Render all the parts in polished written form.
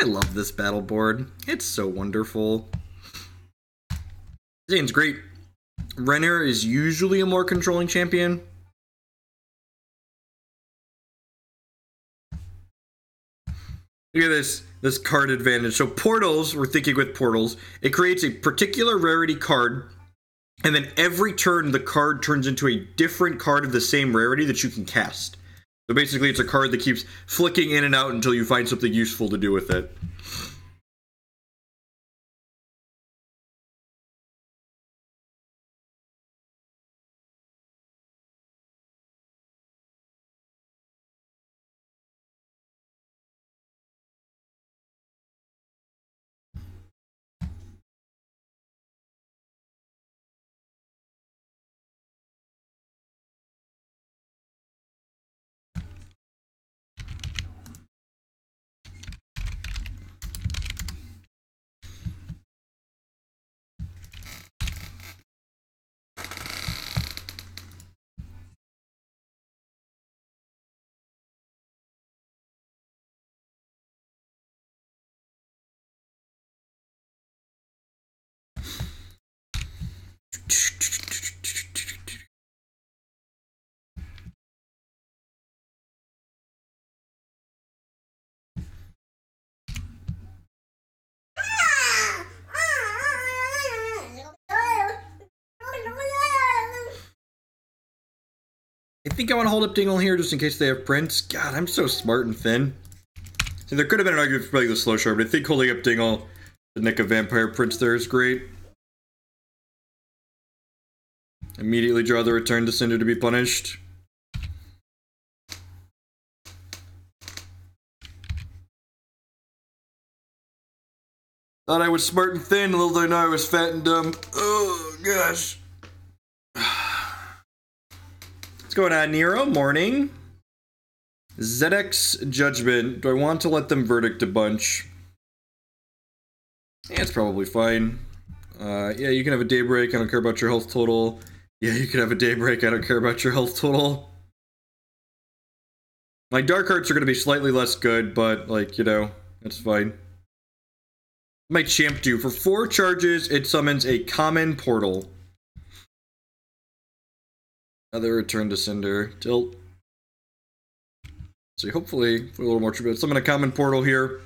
I love this battle board. It's so wonderful. Zane's great. Renner is usually a more controlling champion. Look at this card advantage. So portals, we're thinking with portals, it creates a particular rarity card, and then every turn the card turns into a different card of the same rarity that you can cast. So basically it's a card that keeps flicking in and out until you find something useful to do with it. I think I want to hold up Dingle here just in case they have prints. God, I'm so smart and thin. So there could have been an argument for playing the slow shard, but I think holding up Dingle, the Nick of Vampire prints there is great. Immediately draw the return to Cinder to be punished. Thought I was smart and thin, little did I know I was fat and dumb. Oh, gosh. What's going on, Nero? Morning. ZX Judgment. Do I want to let them verdict a bunch? Yeah, it's probably fine. Yeah, you can have a daybreak. I don't care about your health total. Yeah, you can have a daybreak. I don't care about your health total. My dark arts are going to be slightly less good, but, like, you know, that's fine. My champ do. For 4 charges, it summons a common portal. Another return to Cinder. Tilt. So hopefully, a little more true. Summon a common portal here.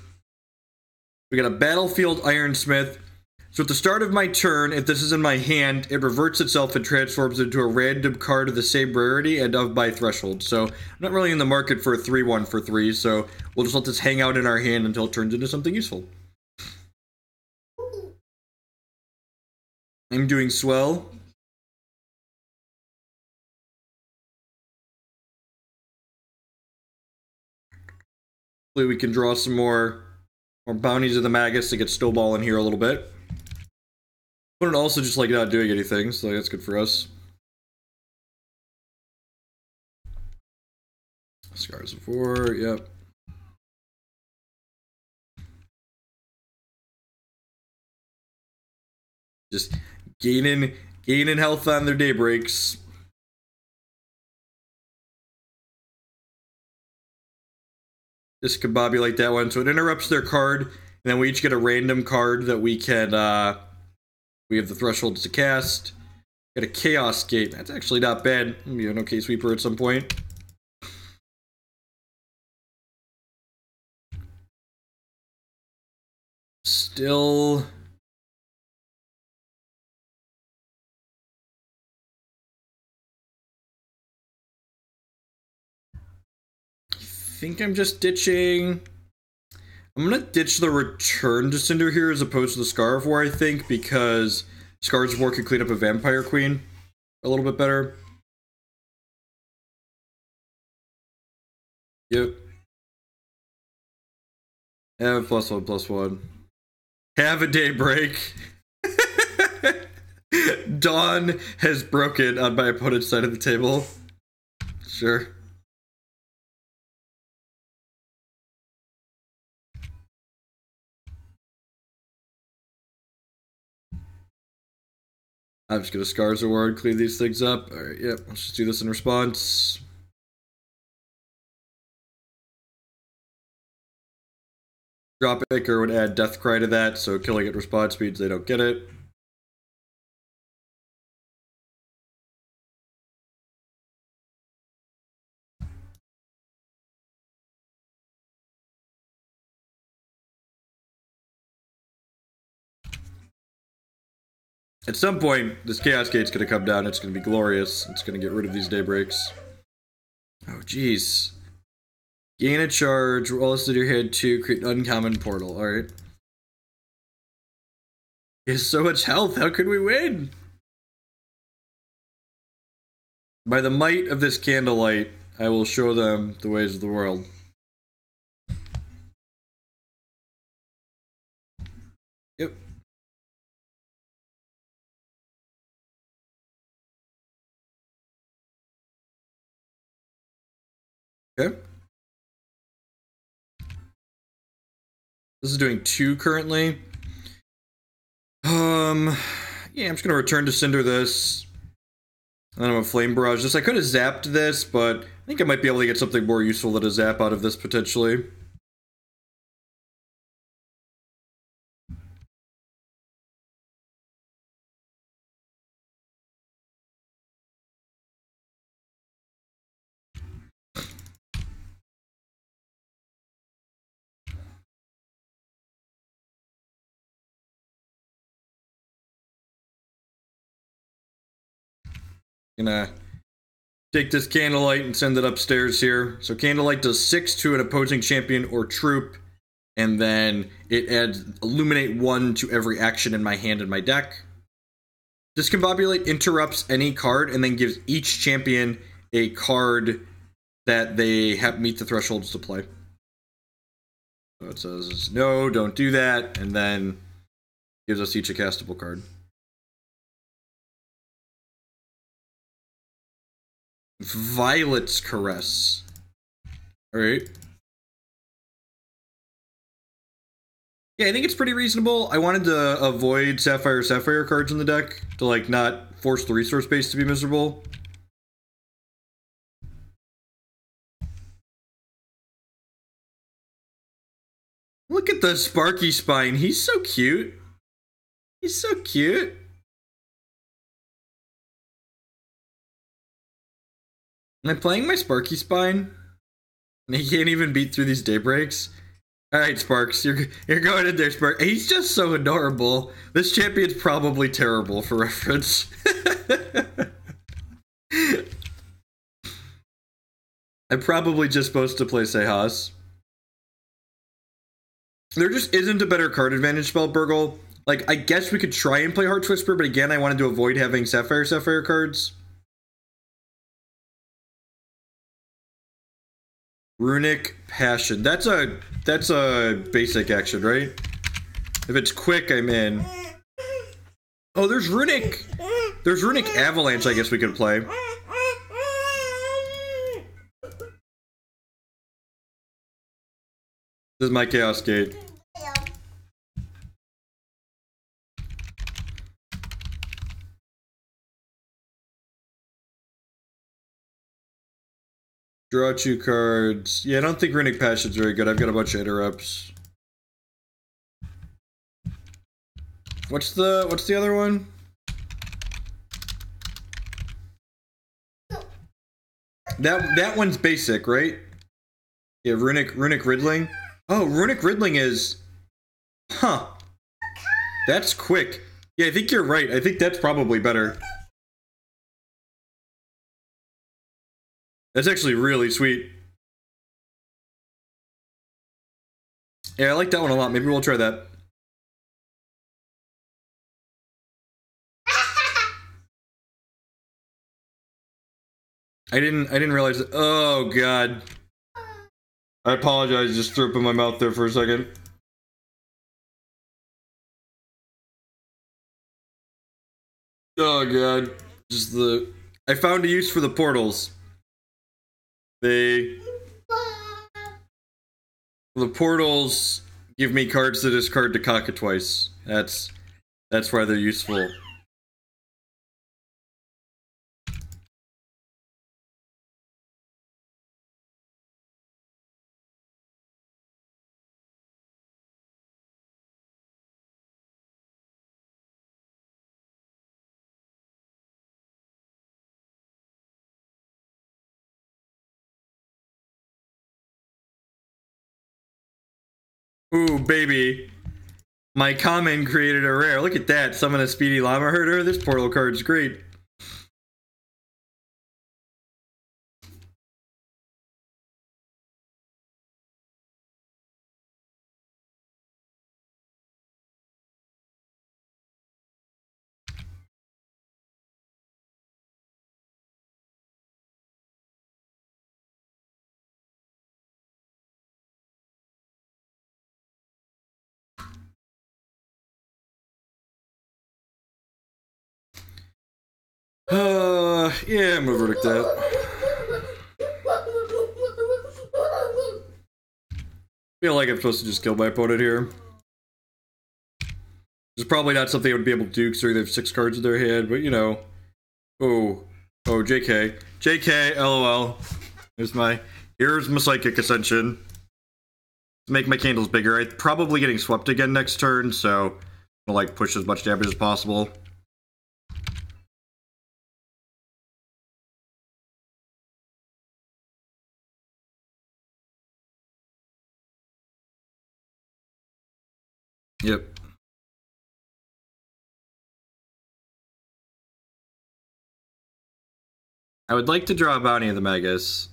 We got a Battlefield Ironsmith. So at the start of my turn, if this is in my hand, it reverts itself and transforms into a random card of the same rarity and of my threshold. So I'm not really in the market for a 3/1 for 3, so we'll just let this hang out in our hand until it turns into something useful. I'm doing swell. Hopefully we can draw some more bounties of the Magus to get Snowball in here a little bit. But also just like not doing anything, so that's good for us. Scars of War, yep. Just gaining health on their daybreaks. Discombobulate that one, so it interrupts their card, and then we each get a random card that we can, we have the thresholds to cast. Got a Chaos Gate, that's actually not bad. Maybe an okay sweeper at some point. Still... I think I'm just ditching... I'm gonna ditch the return to Cinder here as opposed to the Scar of War, I think, because Scars of War could clean up a Vampire Queen a little bit better. Yep. Have +1/+1. Have a daybreak. Dawn has broken on my opponent's side of the table. Sure. I'm just gonna Scars Award, clean these things up. Alright, yep, let's just do this in response. Drop Anchor would add Death Cry to that, so killing at respawn speeds, they don't get it. At some point, this Chaos Gate's gonna come down, it's gonna be glorious. It's gonna get rid of these Daybreaks. Oh, jeez. Gain a charge, roll us in your head to create an uncommon portal, alright. He has so much health, how could we win? By the might of this Candlelight, I will show them the ways of the world. Yep. Okay. This is doing 2 currently. Yeah, I'm just gonna return to Cinder this. And then I'm a Flame Barrage this. I could have zapped this, but I think I might be able to get something more useful than a zap out of this potentially. Gonna take this Candlelight and send it upstairs here. So Candlelight does 6 to an opposing champion or troop, and then it adds Illuminate 1 to every action in my hand and my deck. Discombobulate interrupts any card and then gives each champion a card that they have meet the thresholds to play. So it says, no, don't do that, and then gives us each a castable card. Violet's Caress. Alright. Yeah, I think it's pretty reasonable. I wanted to avoid Sapphire cards in the deck to, like, not force the resource base to be miserable. Look at the Sparky Spine. He's so cute. He's so cute. Am I playing my Sparky Spine? And he can't even beat through these Daybreaks? Alright, Sparks, you're going in there, Spark. He's just so adorable. This champion's probably terrible, for reference. I'm probably just supposed to play Sahas. There just isn't a better card advantage spell, Burgle. Like, I guess we could try and play Heart's Whisper, but again, I wanted to avoid having Sapphire cards. Runic Passion. That's a basic action, right? If it's quick, I'm in. Oh, there's Runic Avalanche, I guess we could play. This is my Chaos Gate. Draw 2 cards. Yeah, I don't think Runic Passion's very good. I've got a bunch of interrupts. What's the other one? That one's basic, right? Yeah, Runic Riddling. Oh, Runic Riddling is... Huh. That's quick. Yeah, I think you're right. I think that's probably better. That's actually really sweet. Yeah, I like that one a lot. Maybe we'll try that. I didn't realize it. Oh god. I apologize, just threw up in my mouth there for a second. Oh god. Just I found a use for the portals. The portals give me cards to discard to cockatrice. That's why they're useful. Ooh, baby. My common created a rare. Look at that. Summon a speedy llama herder. This portal card's great. Yeah, I'm gonna verdict that. Feel like I'm supposed to just kill my opponent here. It's probably not something I would be able to do because they have 6 cards in their hand, but you know. Oh, JK. JK, LOL. Here's my Psychic Ascension. To make my candles bigger. I'm probably getting swept again next turn, so I'm gonna like push as much damage as possible. Yep. I would like to draw a Bounty of the Magus.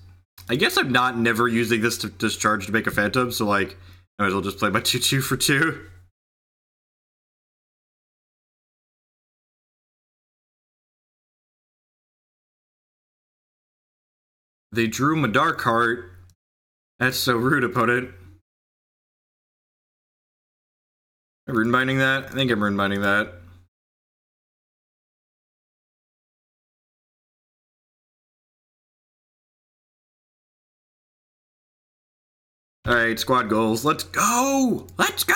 I guess I'm not never using this to discharge to make a Phantom, so like, I might as well just play my 2/2 for 2. They drew my Dark Heart. That's so rude, opponent. Am I runebinding that? I think I'm runebinding that. Alright, squad goals. Let's go! Let's go!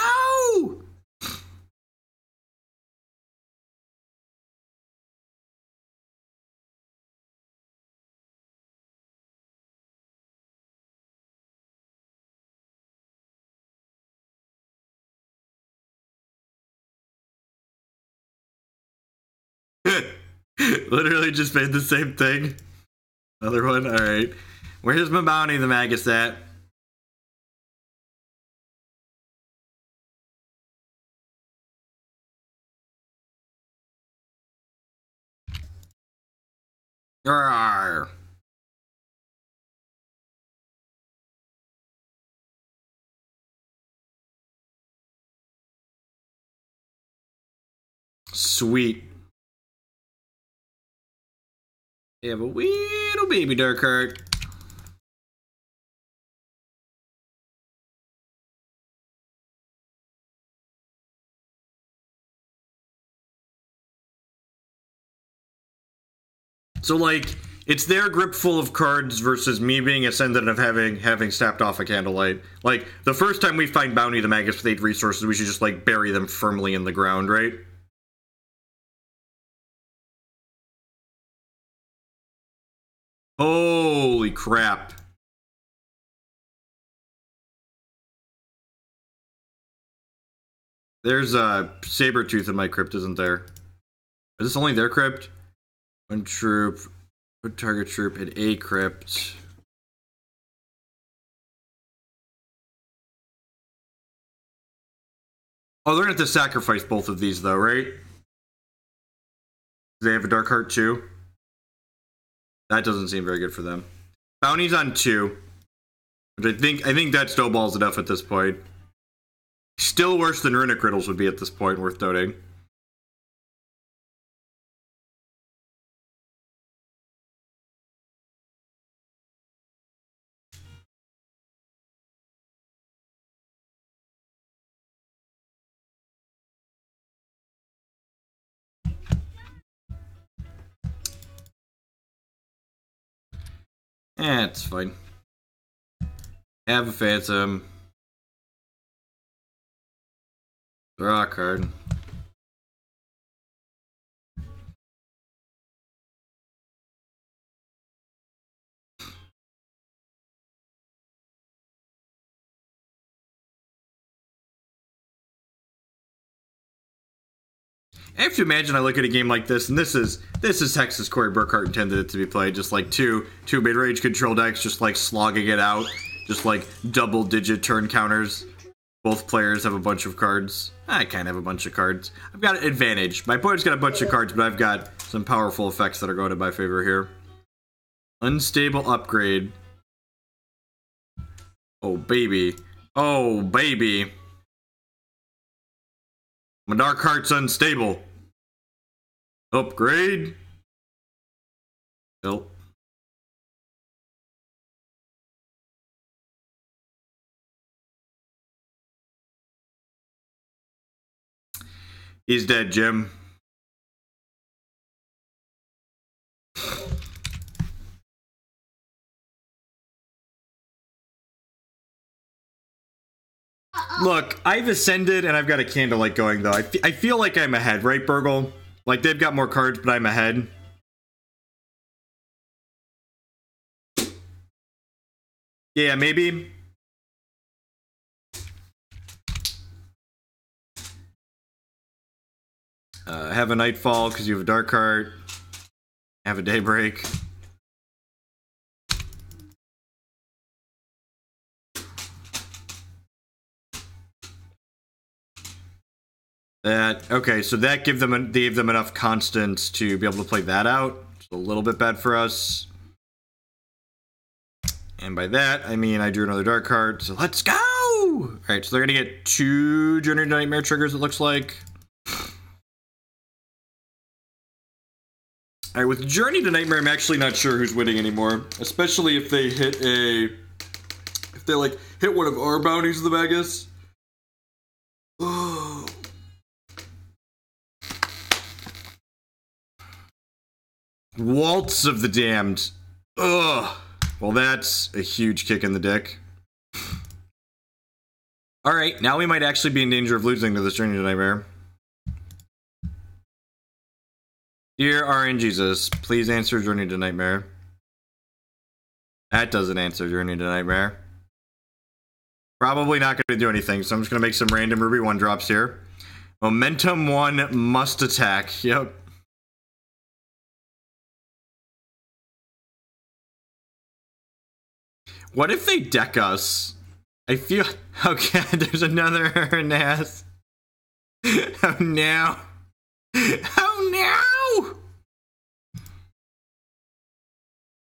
Literally just made the same thing. Another one? Alright. Where's my Bounty of the Magus at? Arrgh. Sweet. They have a little baby Dark Heart. So like, it's their grip full of cards versus me being Ascendant of having snapped off a Candlelight. Like, the first time we find Bounty the Magus with 8 resources, we should just like bury them firmly in the ground, right? Holy crap. There's a Sabretooth in my crypt, isn't there? Is this only their crypt? One troop, one target troop, and a crypt. Oh, they're gonna have to sacrifice both of these though, right? They have a Dark Heart too. That doesn't seem very good for them. Bounty's on 2. Which I think that snowballs enough at this point. Still worse than Runic Riddles would be at this point, worth noting. Eh, it's fine. Have a Phantom. Draw a card. I have to imagine I look at a game like this, and this is Texas Corey Burkhart intended it to be played. Just like two mid-range control decks, just like slogging it out, just like double-digit turn counters. both players have a bunch of cards. I kind of have a bunch of cards. I've got an advantage. My opponent's got a bunch of cards, but I've got some powerful effects that are going in my favor here. Unstable upgrade. Oh, baby. Oh, baby. My Dark Heart's unstable. Upgrade. Nope. He's dead, Jim. Look, I've ascended and I've got a Candlelight going, though. I feel like I'm ahead, right, Burgle? Like, they've got more cards, but I'm ahead. Yeah, maybe. Have a Nightfall because you have a Dark Heart. Have a Daybreak. That, okay, so that gave them enough constants to be able to play that out. It's a little bit bad for us. And by that, I mean I drew another Dark Heart, so let's go! Alright, so they're gonna get 2 Journey to Nightmare triggers, it looks like. Alright, with Journey to Nightmare, I'm actually not sure who's winning anymore. Especially if they hit if they, like, hit one of our bounties of the Magus. Waltz of the Damned. Ugh. Well, that's a huge kick in the dick. Alright, now we might actually be in danger of losing to this Journey to Nightmare. Dear RNGesus, please answer Journey to Nightmare. That doesn't answer Journey to Nightmare. Probably not going to do anything, so I'm just going to make some random Ruby 1 drops here. Momentum 1 must attack. Yep. What if they deck us? I feel... Okay, there's another Ernest. Oh no. Oh no!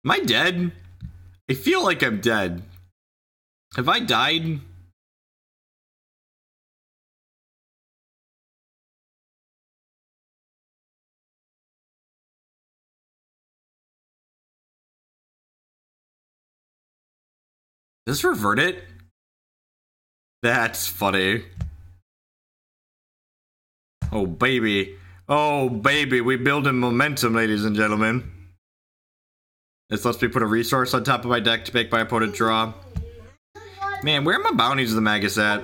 Am I dead? I feel like I'm dead. Have I died? Does this revert it? That's funny. Oh baby. Oh baby, we building momentum, ladies and gentlemen. This lets me put a resource on top of my deck to make my opponent draw. Man, where are my bounties of the Magus at?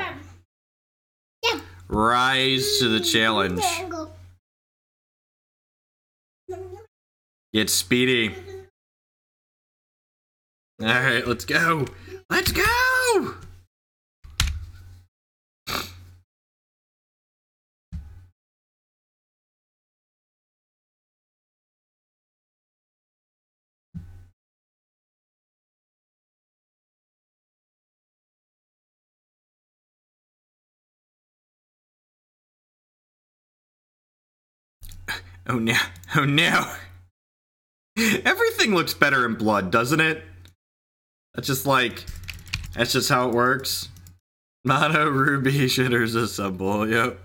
Rise to the challenge. Get speedy. Alright, let's go. Let's go! Oh no. Oh no. Everything looks better in blood, doesn't it? That's just like... That's just how it works. Mono Ruby shitters assemble, yep.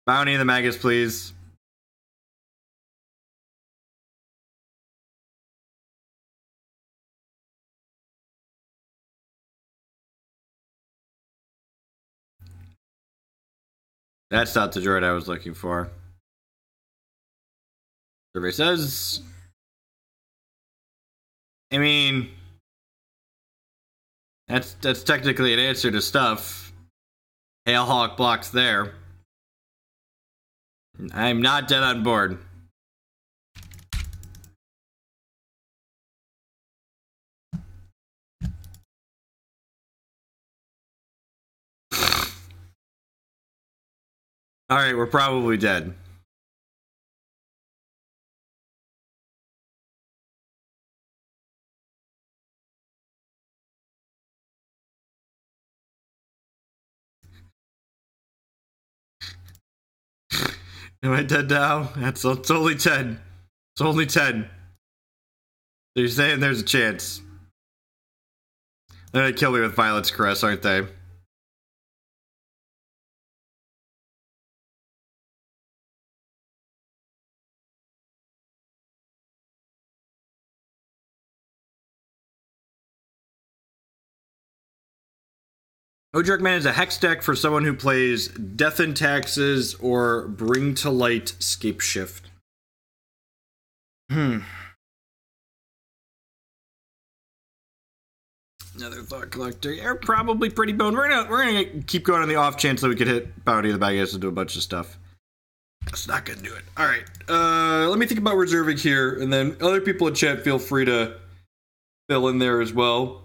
Bounty of the Magus, please. That's not the droid I was looking for. Survey says... I mean... That's technically an answer to stuff. Hailhawk blocks there. I'm not dead on board. Alright, we're probably dead. Am I dead now? It's only 10. It's only 10. So you're saying there's a chance. They're gonna kill me with Violet's Caress, aren't they? Ojrukman is a hex deck for someone who plays Death and Taxes or Bring to Light Scape Shift. Another Thought Collector. You're probably pretty boned. We're gonna keep going on the off chance that we could hit Bounty of the Bag and do a bunch of stuff. That's not gonna do it. Alright. Let me think about reserving here, and then other people in chat feel free to fill in there as well.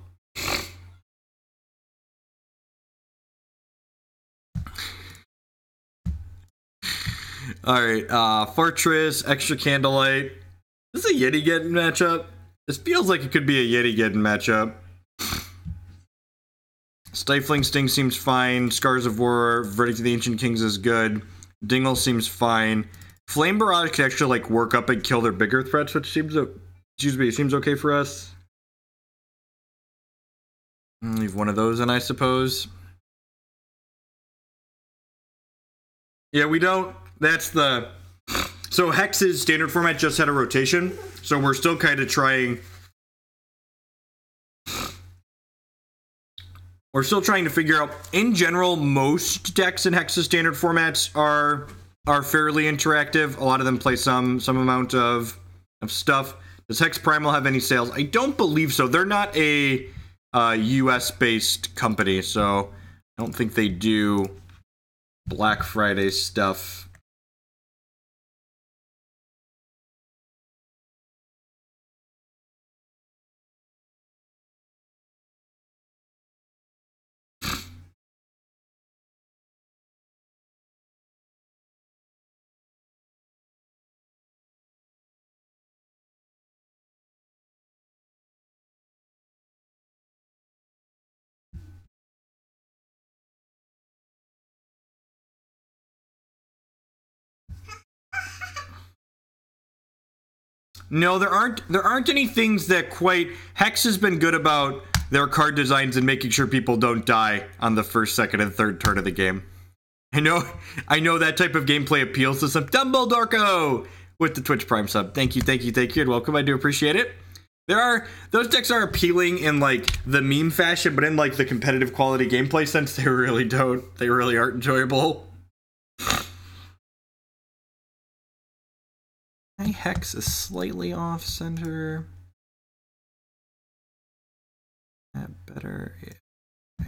Alright, Fortress, extra Candlelight. This is a Yetigeddon matchup. This feels like it could be a Yetigeddon matchup. Stifling Sting seems fine. Scars of War, Verdict of the Ancient Kings is good. Dingle seems fine. Flame Barrage can actually like work up and kill their bigger threats, which seems seems okay for us. Leave one of those in, I suppose. Yeah, we don't. That's the. So Hex's standard format just had a rotation, so we're still kind of trying. We're still trying to figure out. In general, most decks in Hex's standard formats are fairly interactive. A lot of them play some amount of stuff. Does Hex Primal have any sales? I don't believe so. They're not a US based company, so I don't think they do Black Friday stuff. No, there aren't any things that quite. Hex has been good about their card designs and making sure people don't die on the first, second, and third turn of the game. I know that type of gameplay appeals to some. Dumbledorko with the Twitch Prime sub. Thank you, and welcome. I do appreciate it. Those decks are appealing in like the meme fashion, but in like the competitive quality gameplay sense, they really don't. They really aren't enjoyable. My Hex is slightly off center. That better. Yeah.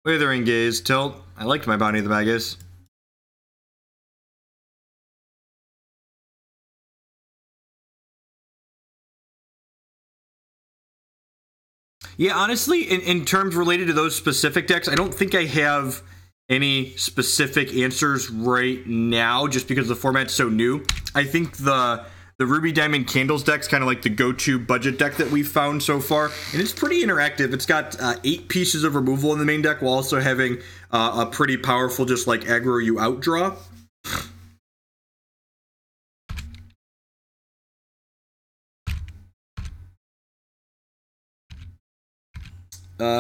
Withering Gaze, Tilt. I liked my Bounty of the Magus. Yeah, honestly, in terms related to those specific decks, I don't think I have any specific answers right now, just because the format's so new. I think the Ruby Diamond Candles deck's kind of like the go-to budget deck that we've found so far, and it's pretty interactive. It's got 8 pieces of removal in the main deck, while also having a pretty powerful, just like aggro you out draw.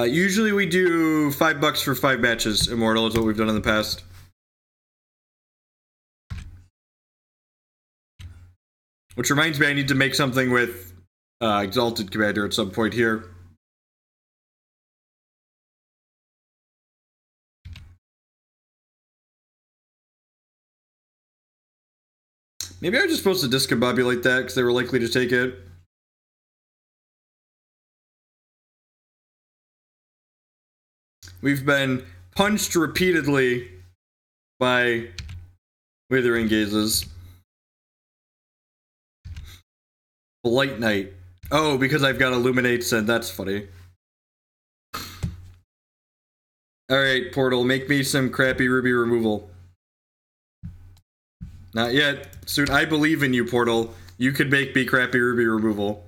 Usually we do $5 for 5 matches. Immortal is what we've done in the past. Which reminds me, I need to make something with Exalted Commander at some point here. Maybe I was just supposed to discombobulate that because they were likely to take it. We've been punched repeatedly by Withering Gazes. Blight Knight. Oh, because I've got Illuminates, and that's funny. Alright, Portal, make me some crappy Ruby removal. Not yet. Soon. I believe in you, Portal. You could make me crappy Ruby removal.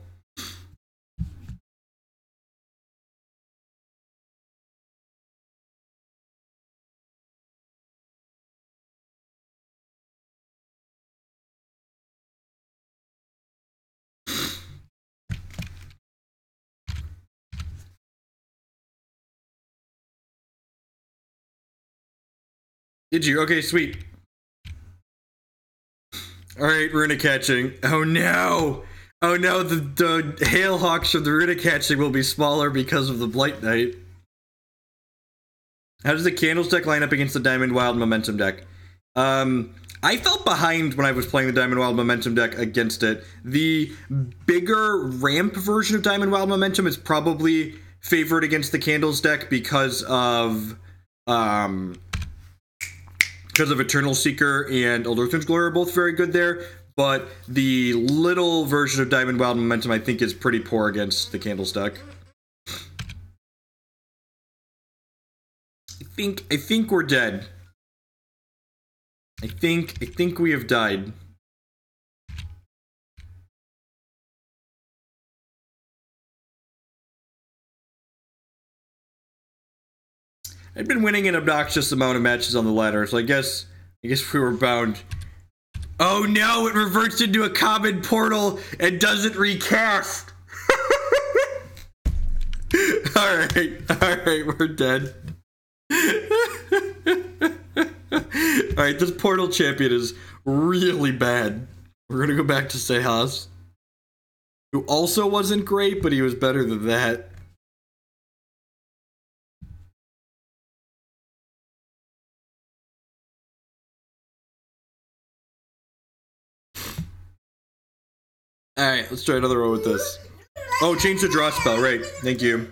Did you? Okay, sweet. Alright, Runic Hatching. Oh no! Oh no, the Hail Hawks from the Runic Hatching will be smaller because of the Blight Knight. How does the Candles deck line up against the Diamond Wild Momentum deck? I felt behind when I was playing the Diamond Wild Momentum deck against it. The bigger ramp version of Diamond Wild Momentum is probably favored against the Candles deck because of Eternal Seeker and Eldrath's Glory are both very good there, but the little version of Diamond Wild Momentum I think is pretty poor against the Candles deck. I think we're dead. I think we have died. I've been winning an obnoxious amount of matches on the ladder, so I guess we were bound. Oh no, it reverts into a common portal and doesn't recast. Alright, we're dead. Alright, this portal champion is really bad. We're gonna go back to Sahas, who also wasn't great, but he was better than that. Alright, let's try another row with this. Oh, change the draw spell, right. Thank you.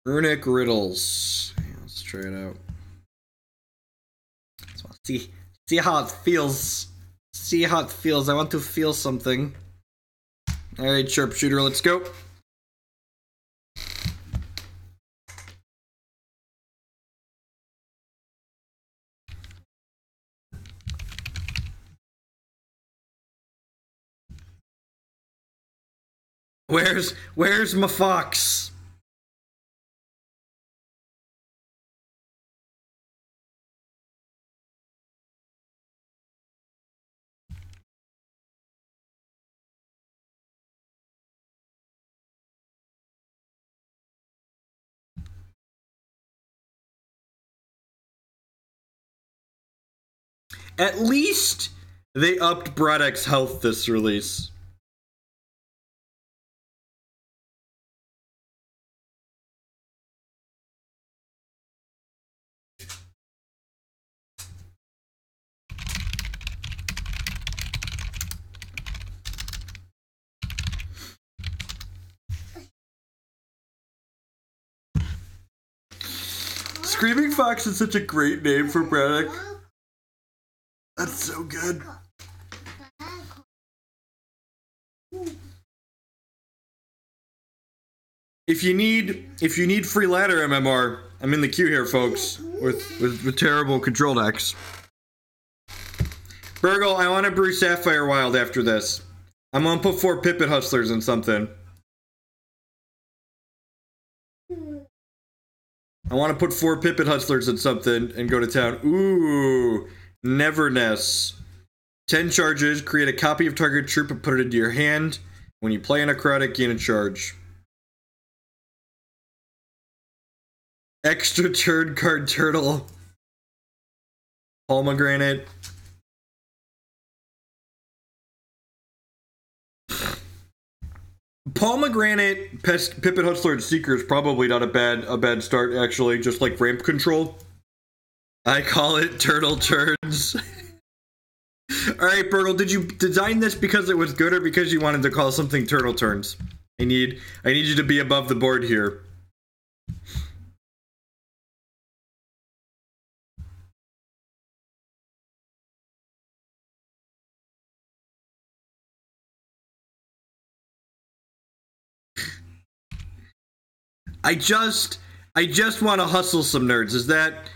Runic Riddles. Yeah, let's try it out. See how it feels. See how it feels. I want to feel something. Alright, Sharpshooter, let's go. Where's my fox? At least they upped Braddock's health this release. Screaming Fox is such a great name for Braddock. That's so good. If you need free ladder MMR, I'm in the queue here, folks, with terrible control decks. Burgle, I want to brew Sapphire Wild after this. I'm gonna put 4 Pippet Hustlers in something. I want to put 4 Pippet Hustlers in something and go to town. Ooh, Neverness. 10 charges, create a copy of target troop and put it into your hand. When you play a necrotic, gain a charge. Extra turn card turtle. Pomegranate. Pomegranate, Pippet Hustler, and Seeker is probably not a bad start, actually, just like ramp control. I call it turtle turns. Alright, Burgle, did you design this because it was good or because you wanted to call something turtle turns? I need you to be above the board here. I just want to hustle some nerds. Is that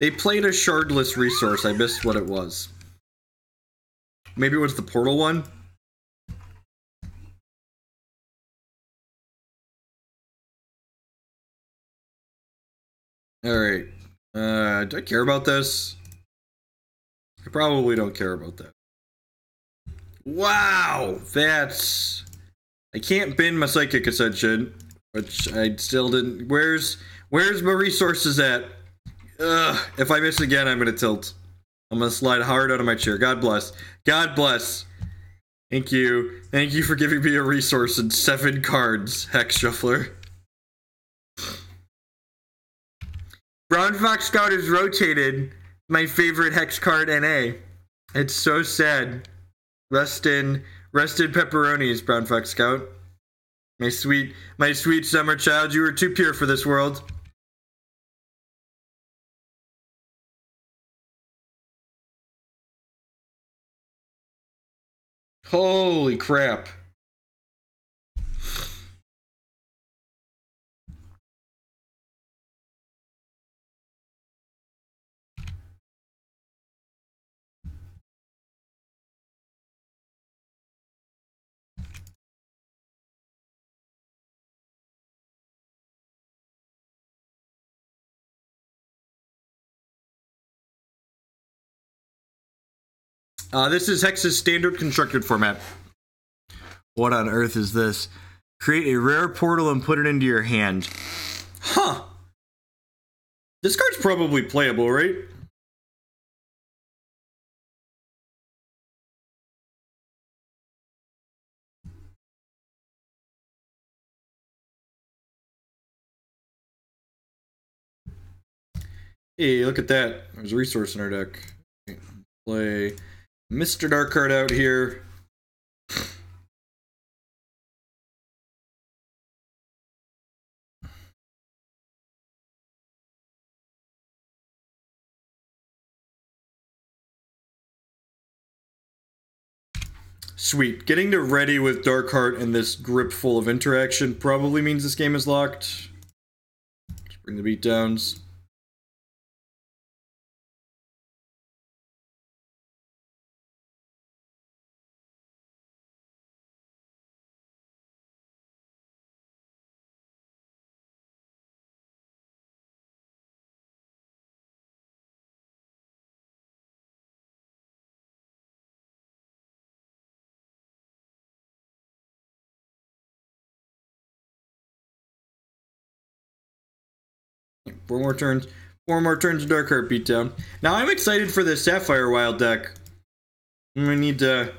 they played a shardless resource? I missed what it was. Maybe it was the portal one. All right. Do I care about this? I probably don't care about that. Wow, that's... I can't bin my Psychic Ascension, which I still didn't... Where's my resources at? Ugh, if I miss again, I'm gonna tilt. I'm gonna slide hard out of my chair. God bless. God bless. Thank you. Thank you for giving me a resource and 7 cards, Hex Shuffler. Brown Fox Scout is rotated. My favorite Hex card NA. It's so sad. Rest in pepperonis, Brown Fox Scout. My sweet summer child, you were too pure for this world. Holy crap. This is Hex's standard constructed format. What on earth is this? Create a rare portal and put it into your hand. Huh. This card's probably playable, right? Hey, look at that. There's a resource in our deck. Play Mr. Dark card out here. Sweet. Getting to ready with Darkheart and this grip full of interaction probably means this game is locked. Let's bring the beatdowns. Four more turns of Darkheart beatdown. Now I'm excited for this Sapphire Wild deck. We need to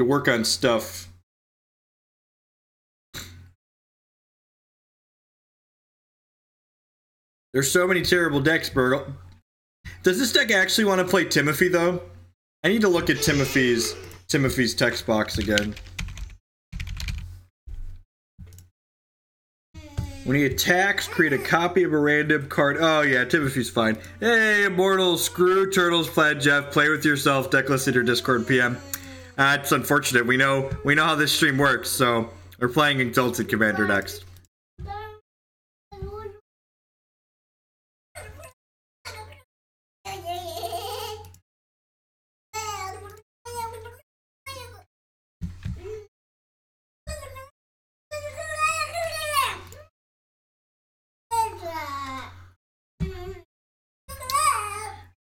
work on stuff. There's so many terrible decks, Burgle. Does this deck actually want to play Timothy though? I need to look at Timothy's text box again. When he attacks, create a copy of a random card. Oh yeah, Timothy's fine. Hey, Immortal, screw Turtles, Plaid Jeff, play with yourself, decklist in your Discord PM. It's unfortunate. We know how this stream works, so we're playing Exalted Commander next.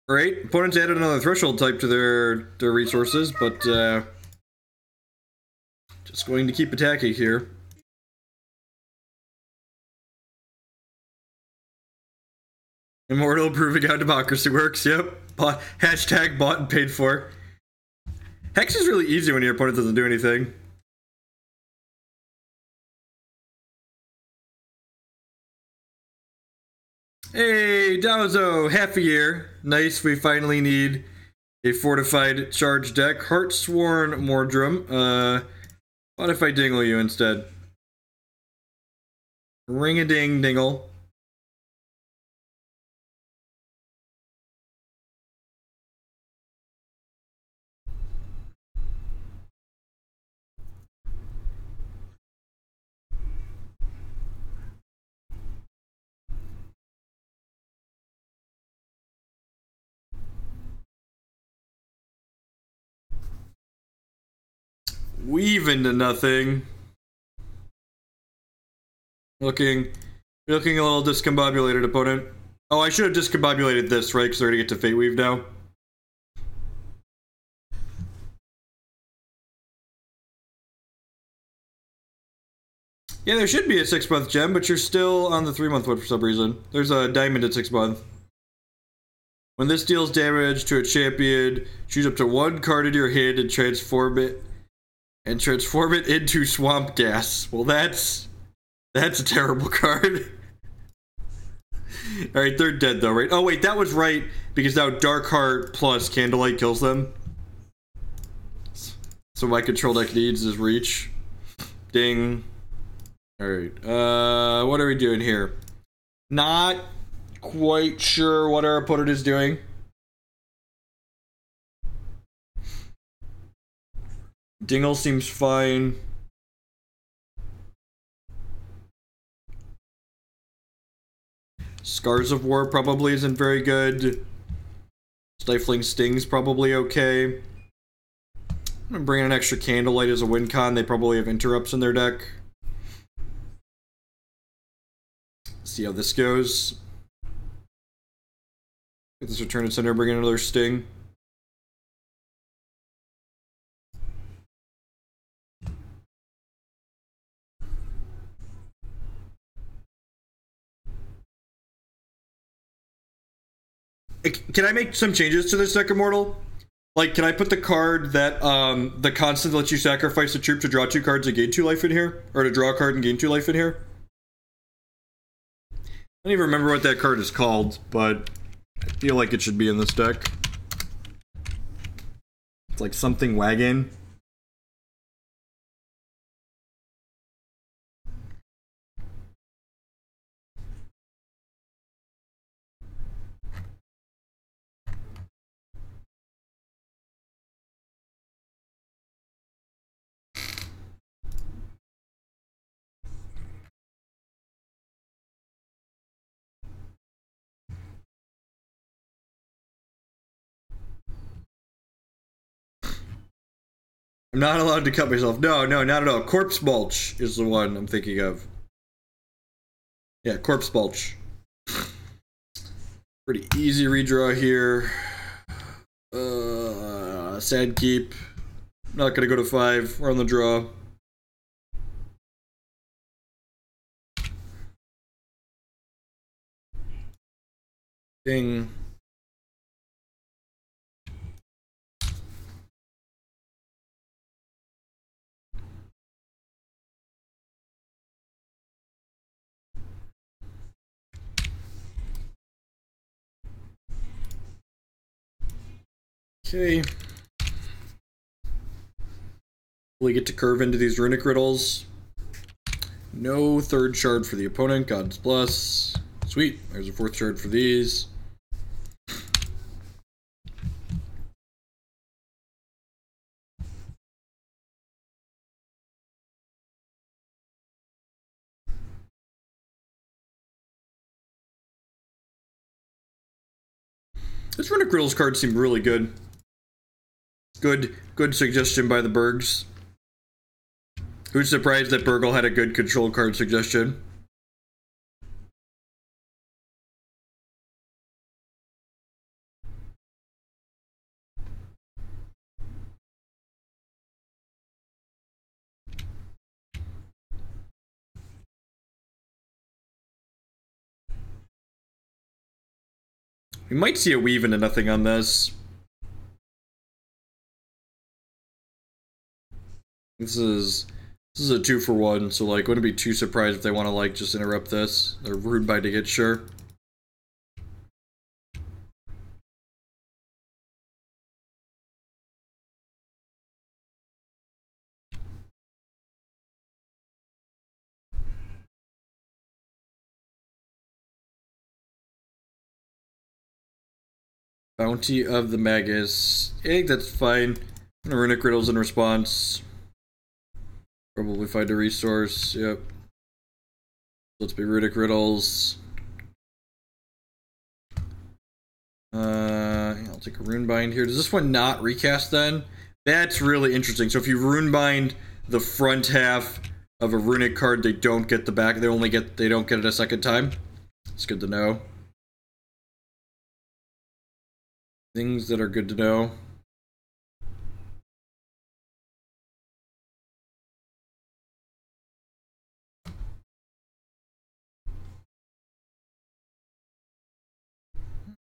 Alright, opponents added another threshold type to their resources, but just going to keep attacking here. Immortal proving how democracy works, yep. Hashtag bought and paid for. Hex is really easy when your opponent doesn't do anything. Hey, Dowzo, half a year. Nice, we finally need a fortified charge deck. Heartsworn Mordrum. What if I dingle you instead? Ring-a-ding dingle. Weave into nothing. Looking a little discombobulated, opponent. Oh, I should have discombobulated this, right? Because they're gonna get to Fate Weave now. Yeah, there should be a 6-month gem, but you're still on the 3-month one for some reason. There's a diamond at 6 month. When this deals damage to a champion, choose up to 1 card in your hand and transform it into swamp gas. Well, that's a terrible card. Alright, they're dead though, right? Oh wait, that was right, because now Darkheart plus Candlelight kills them. So my control deck needs is reach. Ding. Alright, what are we doing here? Not quite sure what our opponent is doing. Dingle seems fine. Scars of War probably isn't very good. Stifling Sting's probably okay. I'm gonna bring in an extra Candlelight as a win con. They probably have interrupts in their deck. See how this goes. Get this return to Cinder, bring in another Sting. Can I make some changes to this deck, Immortal? Like, can I put the card that, the constant that lets you sacrifice a troop to draw 2 cards and gain 2 life in here? Or to draw a card and gain 2 life in here? I don't even remember what that card is called, but I feel like it should be in this deck. It's like something wagon. I'm not allowed to cut myself. No, not at all. Corpse Mulch is the one I'm thinking of. Yeah, Corpse Mulch. Pretty easy redraw here. Sad keep. Not gonna go to 5. We're on the draw. Ding. Okay. We get to curve into these Runic Riddles. No 3rd shard for the opponent. God's bless. Sweet. There's a 4th shard for these. This Runic Riddles card seemed really good. Good suggestion by the Bergs. Who's surprised that Burgle had a good control card suggestion? We might see a weave into nothing on this. This is a 2-for-1, so like wouldn't be too surprised if they want to like just interrupt this. They're Runebind to get sure. Bounty of the Magus. I think that's fine. I'm gonna Runic Riddles in response. Probably find a resource. Yep. Let's be Runic Riddles. I'll take a Runebind here. Does this one not recast then? That's really interesting. So if you Runebind the front half of a Runic card, they don't get the back. They don't get it a second time. It's good to know. Things that are good to know.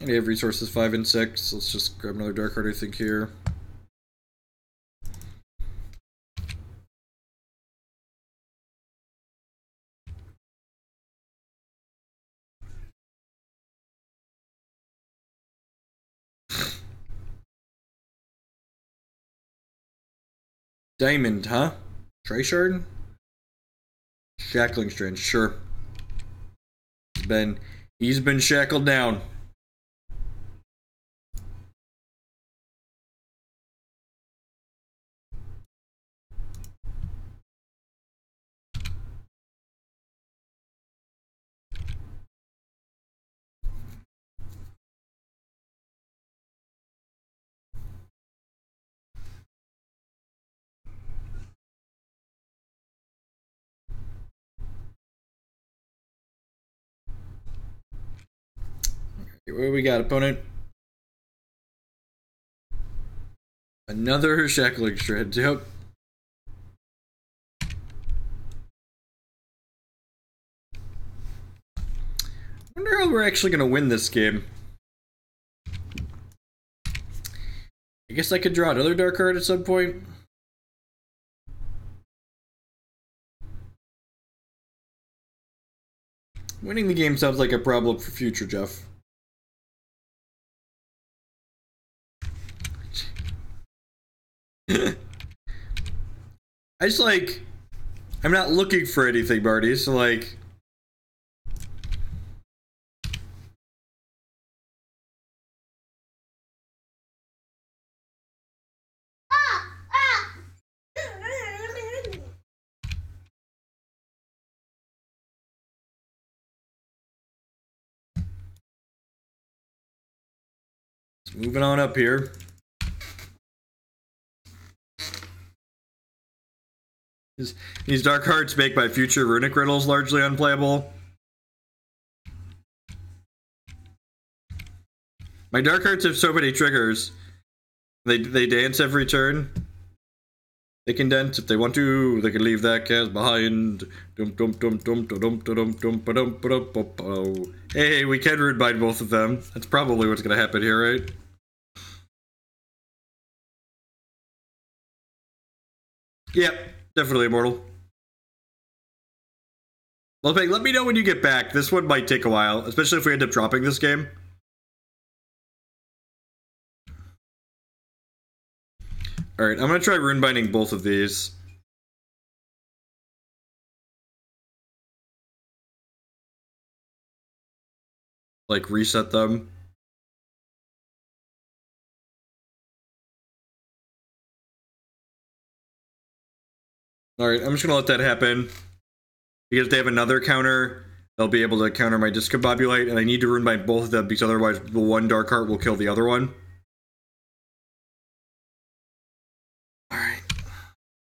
And we have resources 5 and 6. Let's just grab another dark card, I think, here. Diamond, huh? Tri-Shard? Shackling Strand, sure. He's been shackled down. What do we got, opponent? Another Shackling Strand, yep. I wonder how we're actually going to win this game. I guess I could draw another dark card at some point. Winning the game sounds like a problem for future, Jeff. I just like, I'm not looking for anything, Marty, so like, moving on up here. These dark cards make my future Runic Riddles largely unplayable. My dark cards have so many triggers. They dance every turn. They can dance if they want to. They can leave that cast behind. Hey, we can Runebind both of them. That's probably what's gonna happen here, right? Yep. Definitely immortal. Well, let me know when you get back. This one might take a while, especially if we end up dropping this game. Alright, I'm gonna try runebinding both of these. Like, reset them. Alright, I'm just gonna let that happen. Because if they have another counter, they'll be able to counter my Discombobulate, and I need to runebind both of them because otherwise the one dark card will kill the other one. Alright.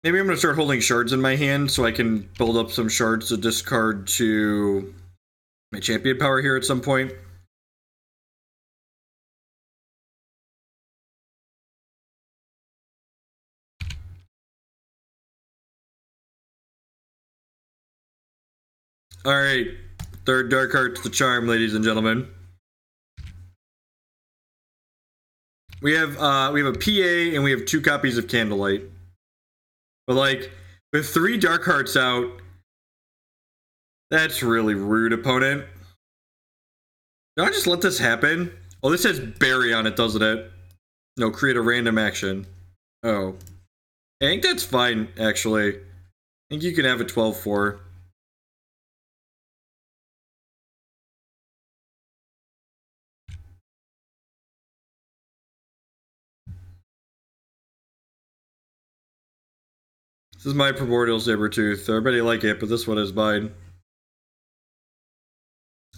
Maybe I'm gonna start holding shards in my hand so I can build up some shards to discard to my champion power here at some point. Alright, third dark heart's the charm, ladies and gentlemen. We have a PA and we have 2 copies of Candlelight. But like, with 3 dark hearts out, that's really rude, opponent. Don't I just let this happen? Oh, this says bury on it, doesn't it? No, create a random action. Oh. I think that's fine, actually. I think you can have a 12-4. This is my Primordial Sabretooth. Everybody like it, but this one is mine.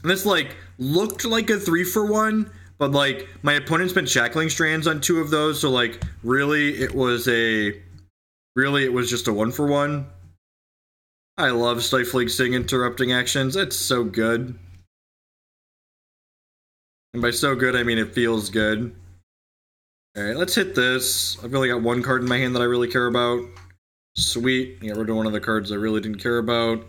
And this, like, looked like a 3-for-1, but, like, my opponent spent Shackling Strands on 2 of those, so, like, really, it was just a 1-for-1. I love Stifling Sting interrupting actions. It's so good. And by so good, I mean it feels good. Alright, let's hit this. I've only got 1 card in my hand that I really care about. Sweet. Get rid of one of the cards I really didn't care about.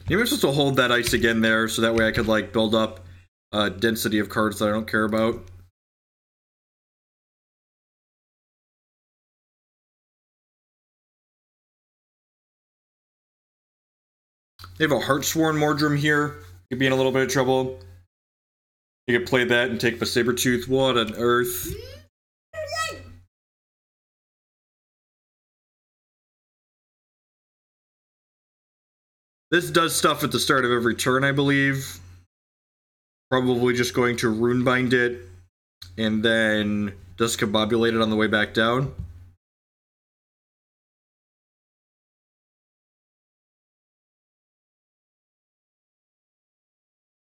Maybe I'm supposed to hold that ice again there, so that way I could, like, build up density of cards that I don't care about. They have a Heartsworn Mordrim here. Could be in a little bit of trouble. You could play that and take the Sabretooth. What on earth? This does stuff at the start of every turn, I believe. Probably just going to Runebind it and then Discombobulate it on the way back down.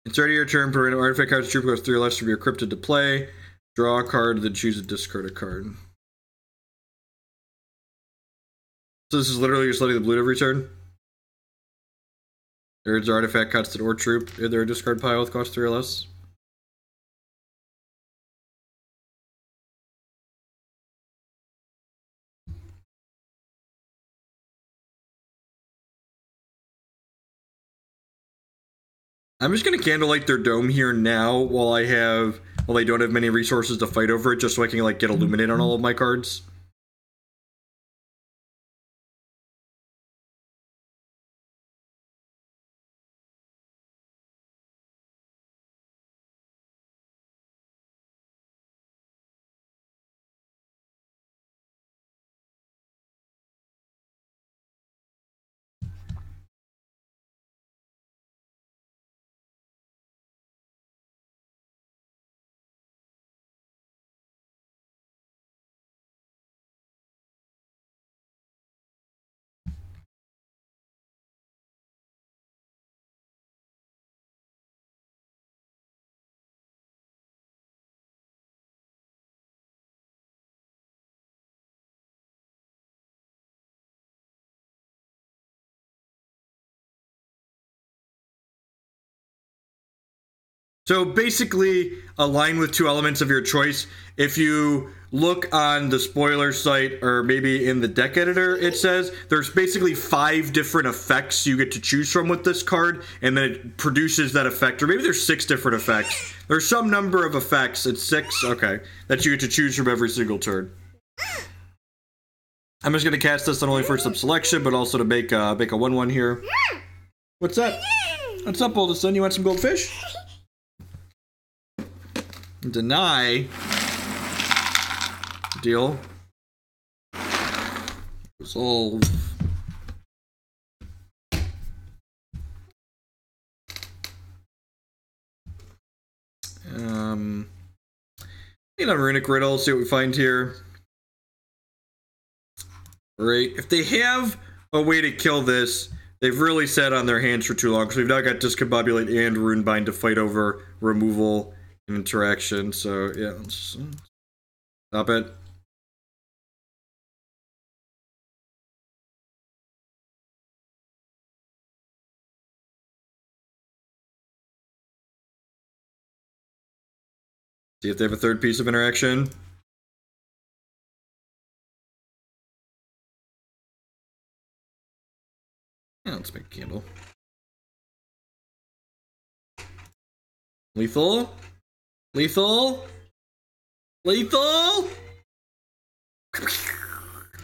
At the start of your turn, put an artifact card's troop goes 3 or less from your cryptid to play. Draw a card, then choose a discard a card. So this is literally just letting the blue every turn. There's artifact constant or troop in their discard pile with cost 3 or less. I'm just gonna Candlelight their dome here now while I don't have many resources to fight over it, just so I can like get Illuminate on all of my cards. So basically, align with 2 elements of your choice. If you look on the spoiler site, or maybe in the deck editor, it says there's basically 5 different effects you get to choose from with this card, and then it produces that effect. Or maybe there's 6 different effects. There's some number of effects. It's 6, okay, that you get to choose from every single turn. I'm just gonna cast this not only for some selection, but also to make a 1/1 here. What's that? What's up, oldest son? You want some goldfish? Deny. Deal. Resolve. Runic Riddles, see what we find here. Right. If they have a way to kill this, they've really sat on their hands for too long, because we've now got Discombobulate and Runebind to fight over removal and interaction. So, yeah, let's stop it. See if they have a third piece of interaction. Yeah, let's make a candle. Lethal? Lethal? Lethal?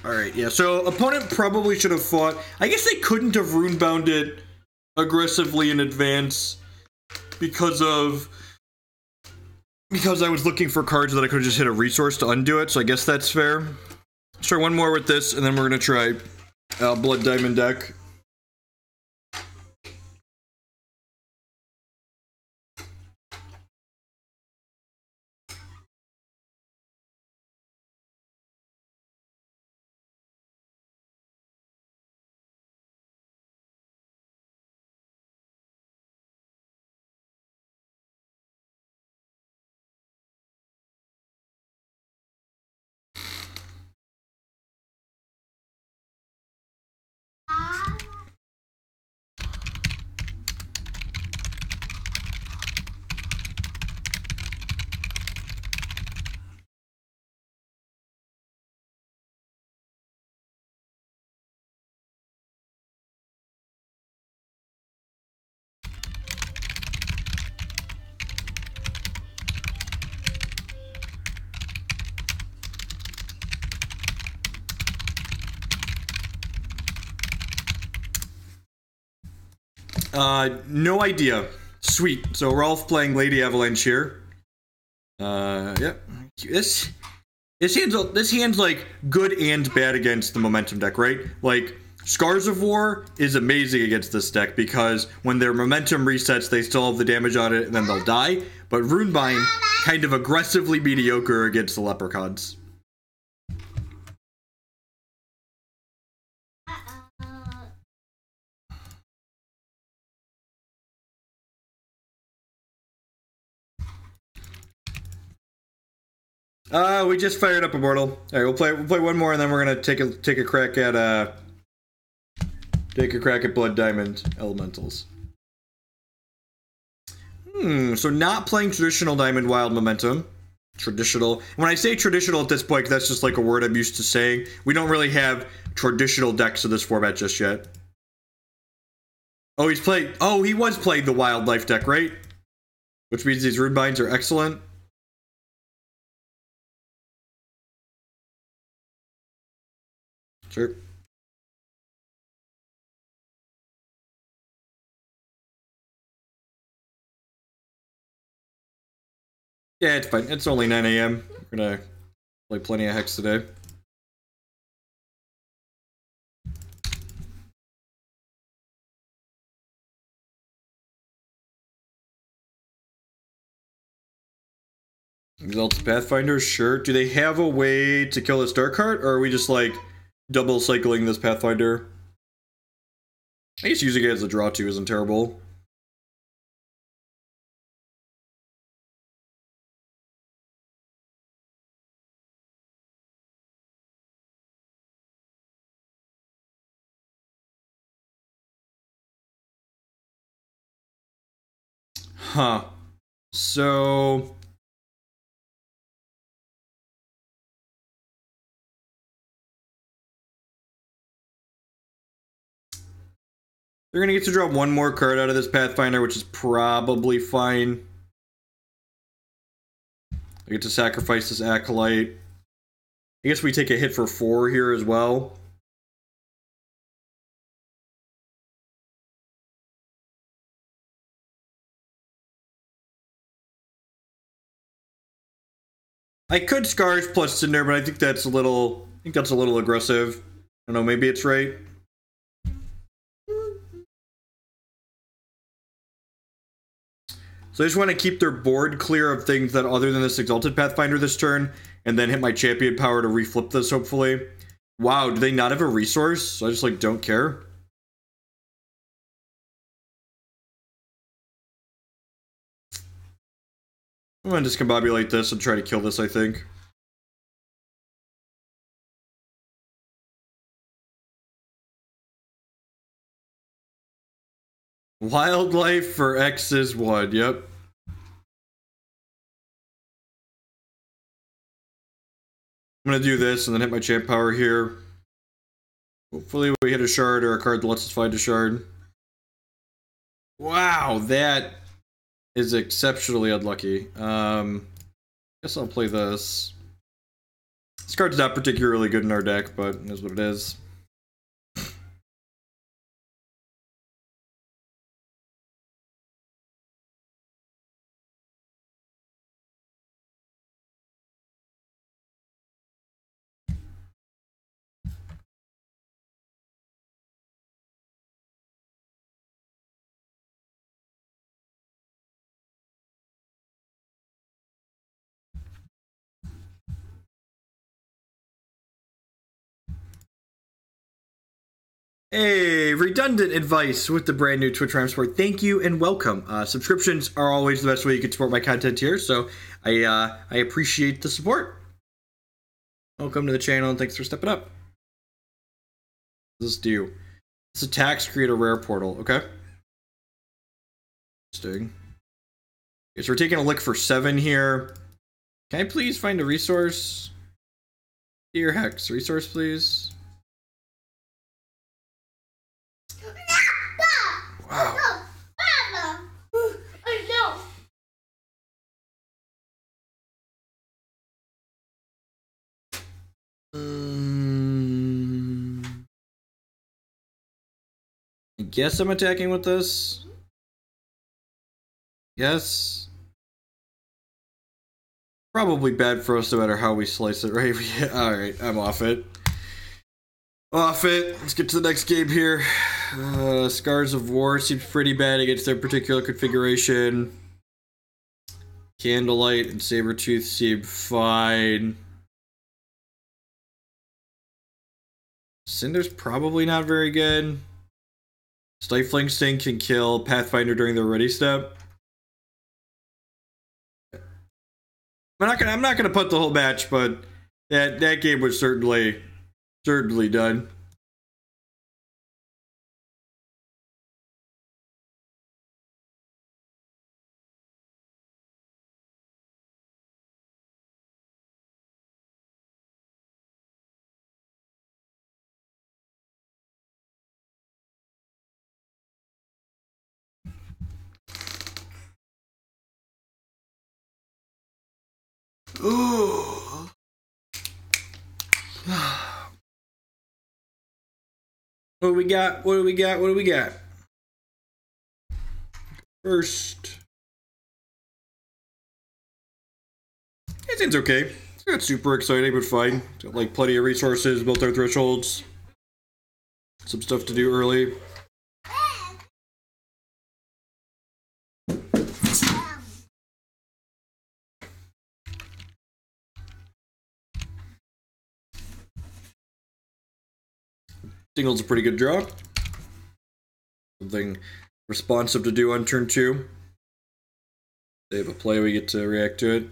Alright, yeah, so opponent probably should have fought. I guess they couldn't have runebound it aggressively in advance because I was looking for cards that I could have just hit a resource to undo it, so I guess that's fair. Let's try one more with this, and then we're gonna try Blood Diamond deck. No idea. Sweet. So Rolf playing Lady Avalanche here. Yep. This hand's like good and bad against the momentum deck, right? Like Scars of War is amazing against this deck because when their momentum resets, they still have the damage on it and then they'll die. But Runebind kind of aggressively mediocre against the Leprechauns. We just fired up Immortal. All right, we'll play one more, and then we're gonna take a crack at Blood Diamond Elementals. So not playing traditional Diamond Wild Momentum. Traditional. When I say traditional at this point, that's just like a word I'm used to saying. We don't really have traditional decks in this format just yet. Oh, he was playing the Wildlife deck, right? Which means these Runebinds are excellent. Sure. Yeah, it's fine. It's only 9 a.m. We're gonna play plenty of Hex today. Exalted Pathfinder, sure. Do they have a way to kill this Dark Heart, or are we just like double cycling this Pathfinder? I guess using it as a draw too isn't terrible. Huh. So they're gonna get to draw one more card out of this Pathfinder, which is probably fine. I get to sacrifice this Acolyte. I guess we take a hit for 4 here as well. I could Scars plus Cinder, but I think that's a little aggressive. I don't know, maybe it's right. So I just want to keep their board clear of things that other than this Exalted Pathfinder this turn, and then hit my champion power to reflip this, hopefully. Wow, do they not have a resource? So I just, like, don't care. I'm gonna discombobulate this and try to kill this, I think. Wildlife for X is 1, yep. I'm gonna do this and then hit my champ power here. Hopefully we hit a shard or a card that lets us find a shard. Wow, that is exceptionally unlucky. Guess I'll play this. This card's not particularly good in our deck, but it is what it is. Hey, redundant advice with the brand new Twitch Prime support. Thank you and welcome. Subscriptions are always the best way you can support my content here, so I appreciate the support. Welcome to the channel and thanks for stepping up. Let's do. This attacks create a rare portal, okay? Interesting. Okay, so we're taking a lick for 7 here. Can I please find a resource? Dear Hex, resource please. Wow. I guess I'm attacking with this. Yes. Probably bad for us no matter how we slice it, right? Alright, I'm off it. Off it. Let's get to the next game here. Scars of War seems pretty bad against their particular configuration. Candlelight and Sabretooth seem fine. Cinder's probably not very good. Stifling Sting can kill Pathfinder during the ready step. I'm not gonna put the whole match, but that game was certainly done. Ooh. What do we got? What do we got? What do we got? First. It seems okay. It's not super exciting, but fine. It's got like plenty of resources, built our thresholds. Some stuff to do early. Dingle's a pretty good draw. Something responsive to do on turn 2. They have a play, we get to react to it.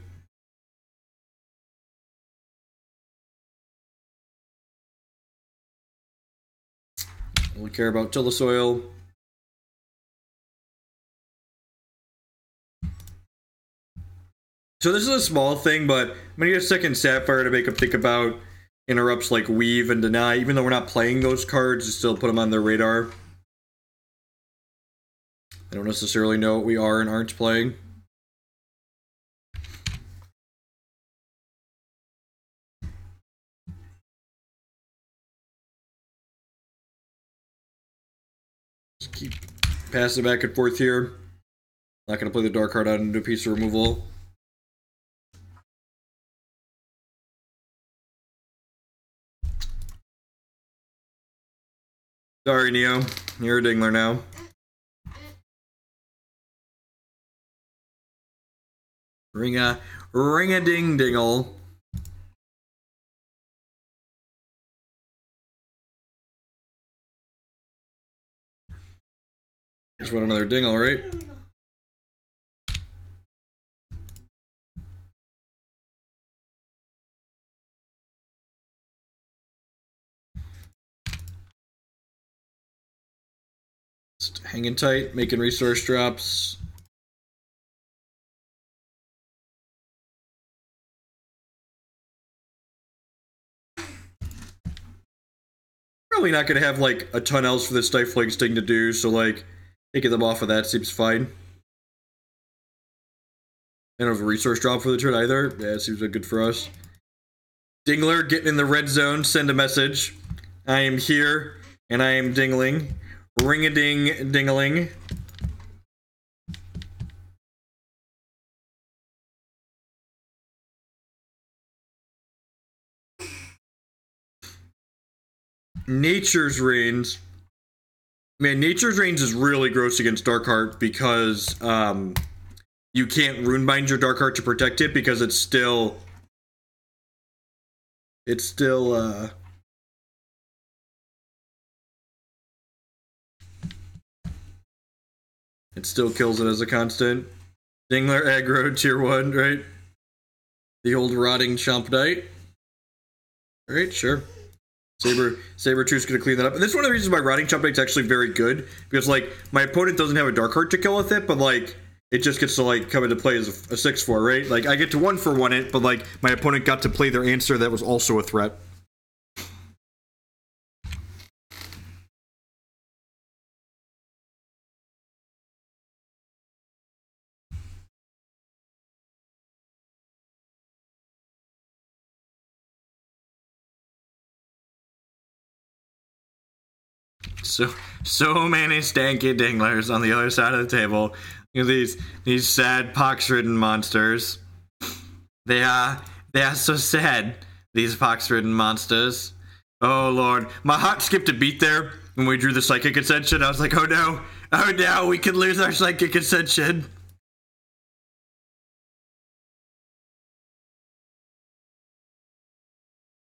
We care about till the soil. So this is a small thing, but I'm gonna get a second Sapphire to make them think about interrupts like Weave and Deny. Even though we're not playing those cards, just still put them on their radar. I don't necessarily know what we are and aren't playing. Just keep passing back and forth here. Not gonna play the dark card out into a piece of removal. Sorry, Neo. You're a Dingler now. Ring-a-ding-dingle. Just want another Dingle, right? Just hanging tight, making resource drops. Probably not going to have like a ton else for the Stifling Sting to do, so like taking them off of that seems fine. I don't have a resource drop for the turn either. Yeah, it seems like good for us. Dingler getting in the red zone, send a message. I am here and I am dingling. Ring-a-ding-dingling. Nature's Reigns. Man, Nature's Reigns is really gross against Darkheart because you can't Runebind your Darkheart to protect it because it still kills it as a constant. Dingler aggro tier 1, right? The old rotting Chompdite. Alright, sure. Sabretooth's gonna clean that up. And this is one of the reasons why Rotting Chompdite's actually very good. Because, like, my opponent doesn't have a Darkheart to kill with it, but, like, it just gets to, like, come into play as a 6/4, right? Like, I get to 1/1 it, but, like, my opponent got to play their answer that was also a threat. So many stanky dinglers on the other side of the table. You know, these sad pox-ridden monsters. They are so sad. These pox-ridden monsters. Oh lord, my heart skipped a beat there when we drew the Psychic Ascension. I was like, oh no, we could lose our Psychic Ascension.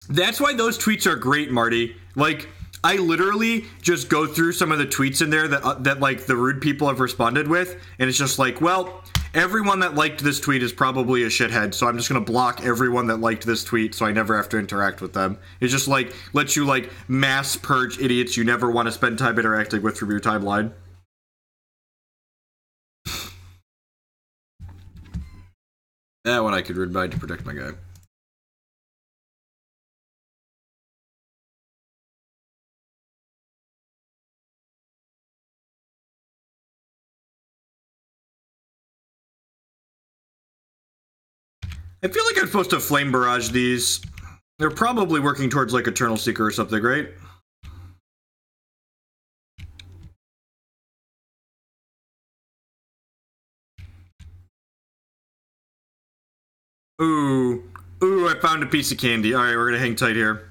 That's why those tweets are great, Marty. Like, I literally just go through some of the tweets in there that like the rude people have responded with, and it's just like, well, everyone that liked this tweet is probably a shithead, so I'm just gonna block everyone that liked this tweet so I never have to interact with them. It's just like, lets you like mass purge idiots you never want to spend time interacting with from your timeline. That one I could Runebind to protect my guy. I feel like I'm supposed to Flame Barrage these. They're probably working towards like Eternal Seeker or something, right? Ooh, I found a piece of candy. Alright, we're gonna hang tight here.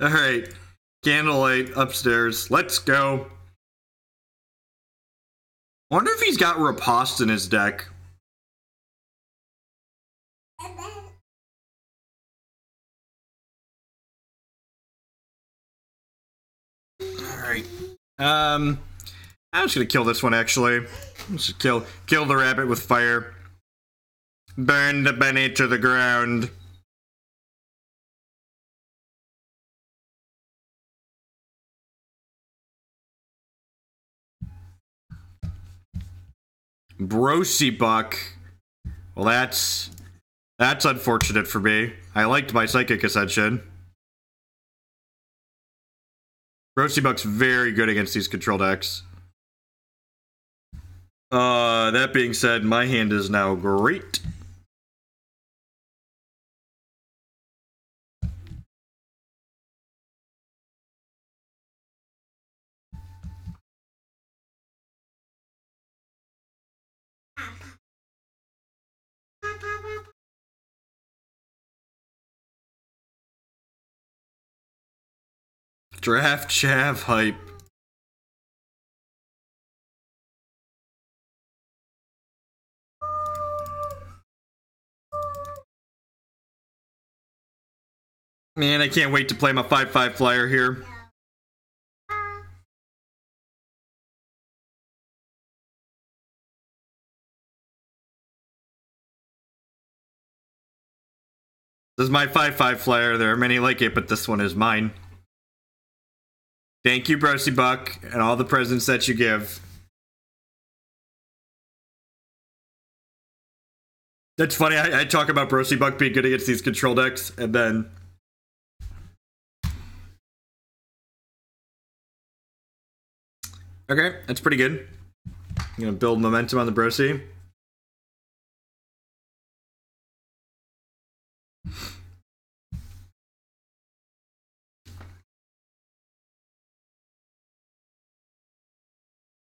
Alright, Candlelight upstairs. Let's go. Wonder if he's got Riposte in his deck. Alright. I'm just gonna kill this one actually. Just kill the rabbit with fire. Burn the Benny to the ground. Brosy Buck. Well, that's unfortunate for me. I liked my Psychic Ascension. Brosy Buck's very good against these control decks. That being said, my hand is now great. Draft Chav hype. Man, I can't wait to play my 5/5 flyer here. This is my 5/5 flyer. There are many like it, but this one is mine. Thank you, Brosy Buck, and all the presents that you give. That's funny, I talk about Brosy Buck being good against these control decks, and then... Okay, that's pretty good. I'm gonna build momentum on the Brosy.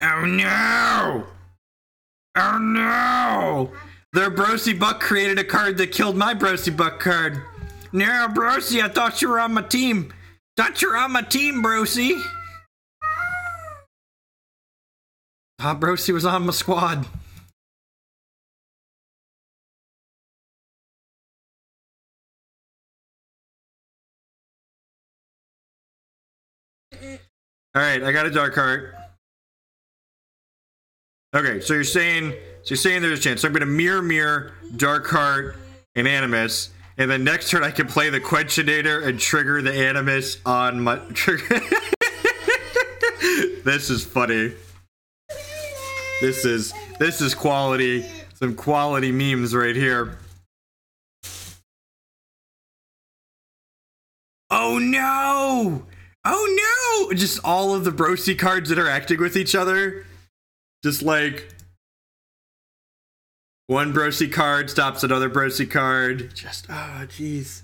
Oh no! Oh no! Their Brosy Buck created a card that killed my Brosy Buck card. No, Brosy, I thought you were on my team. Thought you were on my team, Brosy. Thought Brosy was on my squad. Alright, I got a Dark Heart. Okay, so you're saying there's a chance. So I'm gonna mirror, Dark Heart, and Animus. And then next turn I can play the Quenchinator and trigger the Animus on my trigger. This is funny. This is quality. Some quality memes right here. Oh no! Oh no! Just all of the Brosy cards interacting with each other. Just like one Brosy card stops another Brosy card. Just, oh jeez.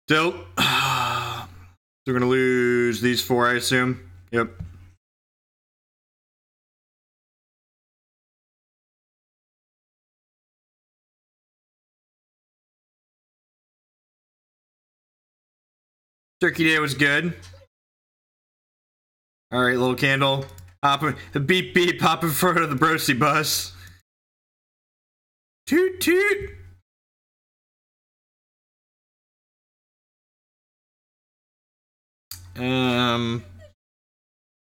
Still, we're gonna lose these 4, I assume. Yep. Turkey Day was good. All right, little candle. Beep beep, hop in front of the Brosy bus. Toot toot. I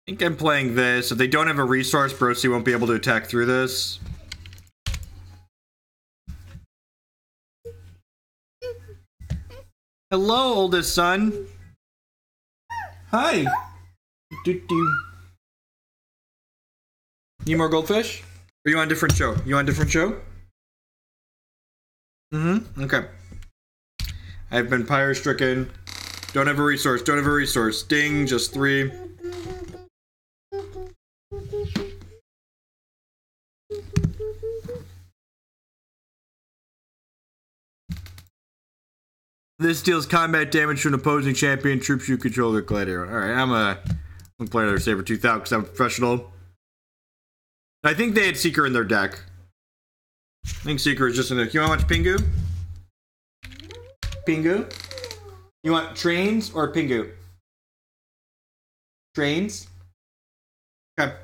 think I'm playing this. If they don't have a resource, Brosy won't be able to attack through this. Hello, oldest son. Hi. Need more goldfish? Are you on a different show? You on a different show? Mm-hmm. Okay. I've been pyre stricken. Don't have a resource. Don't have a resource. Sting, just 3. This deals combat damage to an opposing champion, troops you control their gladiator. Alright, I'm gonna play another Sabretooth out because I'm a professional. I think they had Seeker in their deck. I think Seeker is just in there. You want to watch Pingu? Pingu? You want trains or Pingu? Trains? Okay.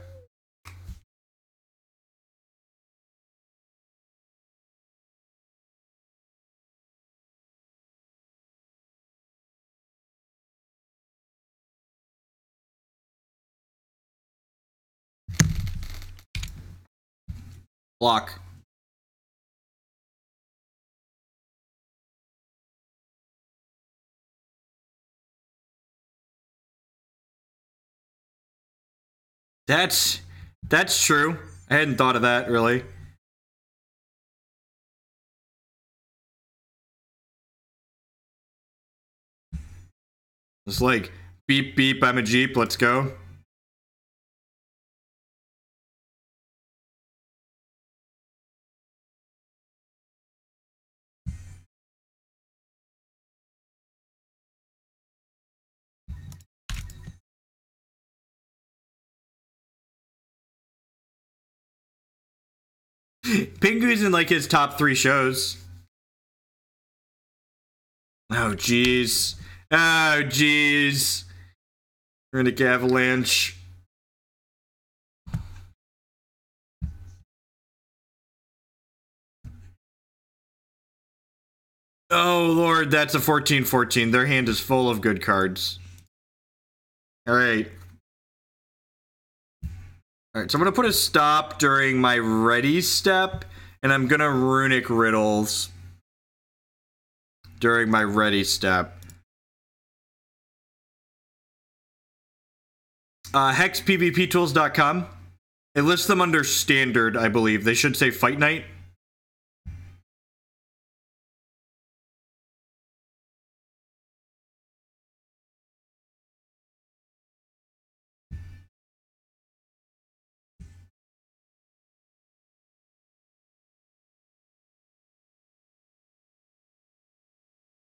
Block. That's true. I hadn't thought of that, really. It's like, beep beep, I'm a Jeep, let's go. Pingu's in like his top 3 shows. Oh jeez. Oh jeez. Runic Avalanche. Oh lord, that's a 14/14. Their hand is full of good cards. Alright. Alright, so I'm gonna put a stop during my ready step, and I'm gonna Runic Riddles during my ready step. HexPVPtools.com. It lists them under standard, I believe. They should say Fight Night.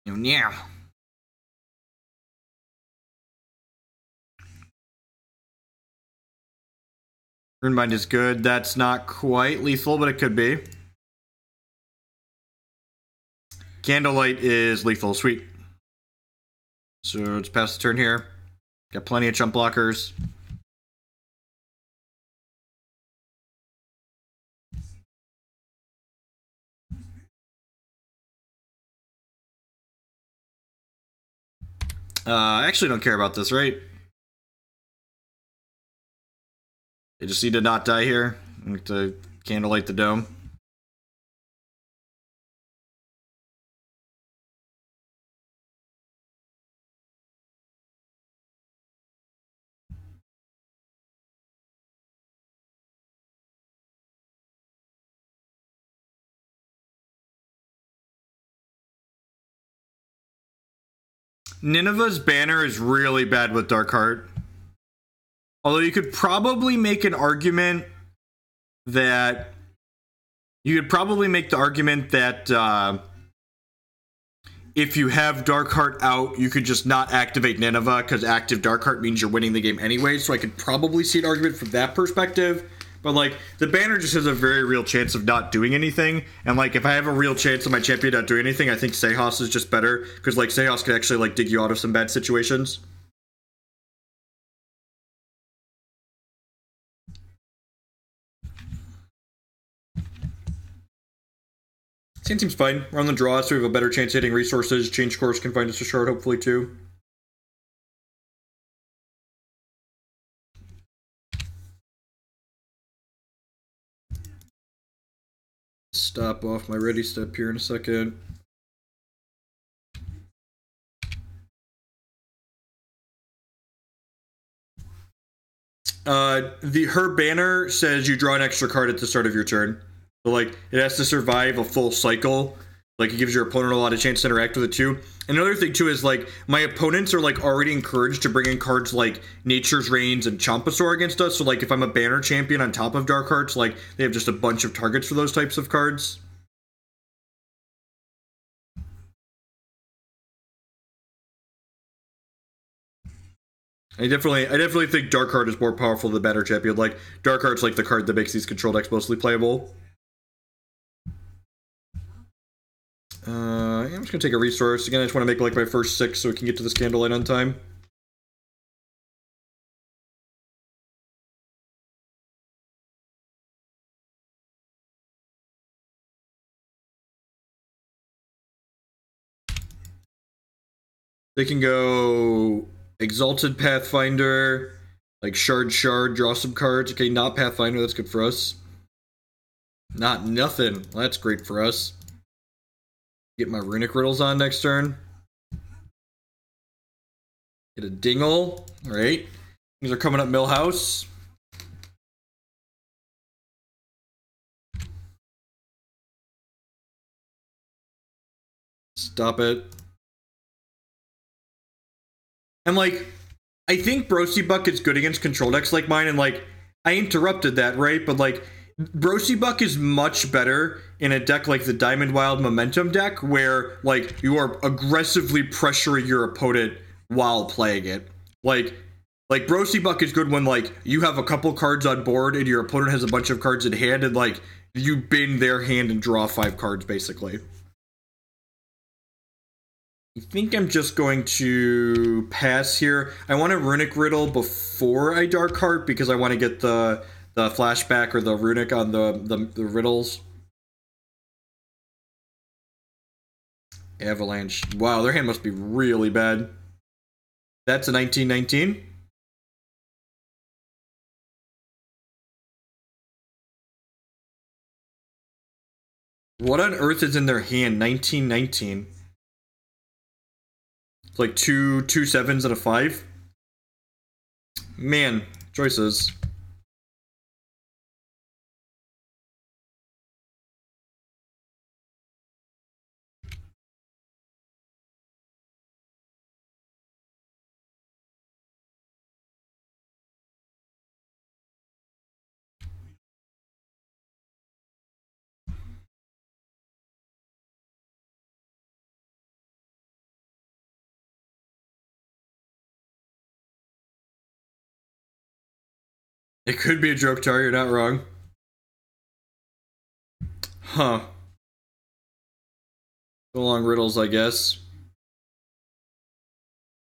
Yeah. Runebind is good. That's not quite lethal, but it could be. Candlelight is lethal. Sweet. So let's pass the turn here. Got plenty of chump blockers. I actually don't care about this, right? They just need to not die here. I need to Candlelight the dome. Nineveh's banner is really bad with Darkheart. Although you could probably make an argument that... You could probably make the argument that if you have Darkheart out, you could just not activate Nineveh, because active Darkheart means you're winning the game anyway, so I could probably see an argument from that perspective. But, like, the banner just has a very real chance of not doing anything. And, like, if I have a real chance of my champion not doing anything, I think Sahas is just better. Because, like, Sahas can actually, like, dig you out of some bad situations. Scene seems fine. We're on the draw, so we have a better chance of hitting resources. Change course can find us a shard, hopefully, too. Stop off my ready step here in a second. Her banner says you draw an extra card at the start of your turn. So, like, it has to survive a full cycle. Like, it gives your opponent a lot of chance to interact with it, too. And another thing, too, is, like, my opponents are, like, already encouraged to bring in cards like Nature's Reigns and Chompasaur against us. So, like, if I'm a banner champion on top of Darkhearts, like, they have just a bunch of targets for those types of cards. I definitely think Darkheart is more powerful than the banner champion. Like, Darkheart's like the card that makes these control decks mostly playable. I'm just gonna take a resource. Again, I just want to make like my first 6 so we can get to this Candlelight on time. They can go Exalted Pathfinder, like Shard, draw some cards. Okay, not Pathfinder, that's good for us. Not nothing. Well, that's great for us. Get my Runic Riddles on next turn. Get a Dingle. Alright. These are coming up Millhouse. Stop it. And, like, I think Brosy Buck is good against control decks like mine, and, like, I interrupted that, right? But, like, Brosy Buck is much better in a deck like the Diamond Wild Momentum deck, where, like, you are aggressively pressuring your opponent while playing it. Like Brosy Buck is good when, like, you have a couple cards on board and your opponent has a bunch of cards in hand, and, like, you bin their hand and draw 5 cards, basically. I think I'm just going to pass here. I want a Runic Riddle before I Darkheart because I want to get the flashback or the Runic on the riddles. Avalanche. Wow, their hand must be really bad. That's a 1919. What on earth is in their hand? 1919. It's like two 7s and a 5. Man, choices. It could be a joke, Tar, you're not wrong. Huh. So long riddles, I guess.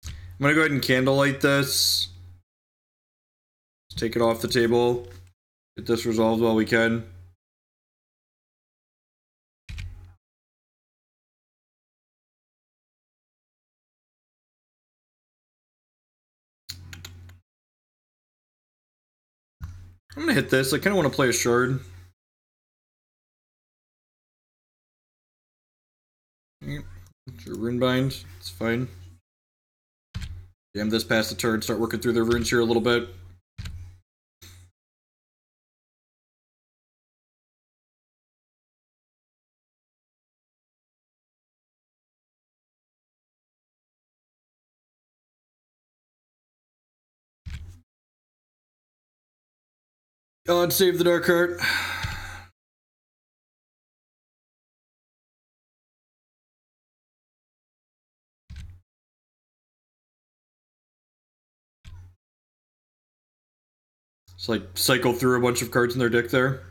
I'm gonna go ahead and candlelight this. Let's take it off the table. Get this resolved while we can. I'm gonna hit this. I kind of want to play a shard. Runebind. It's fine. Jam this past the turn. Start working through the runes here a little bit. God save the Dark Heart. It's like cycle through a bunch of cards in their deck there.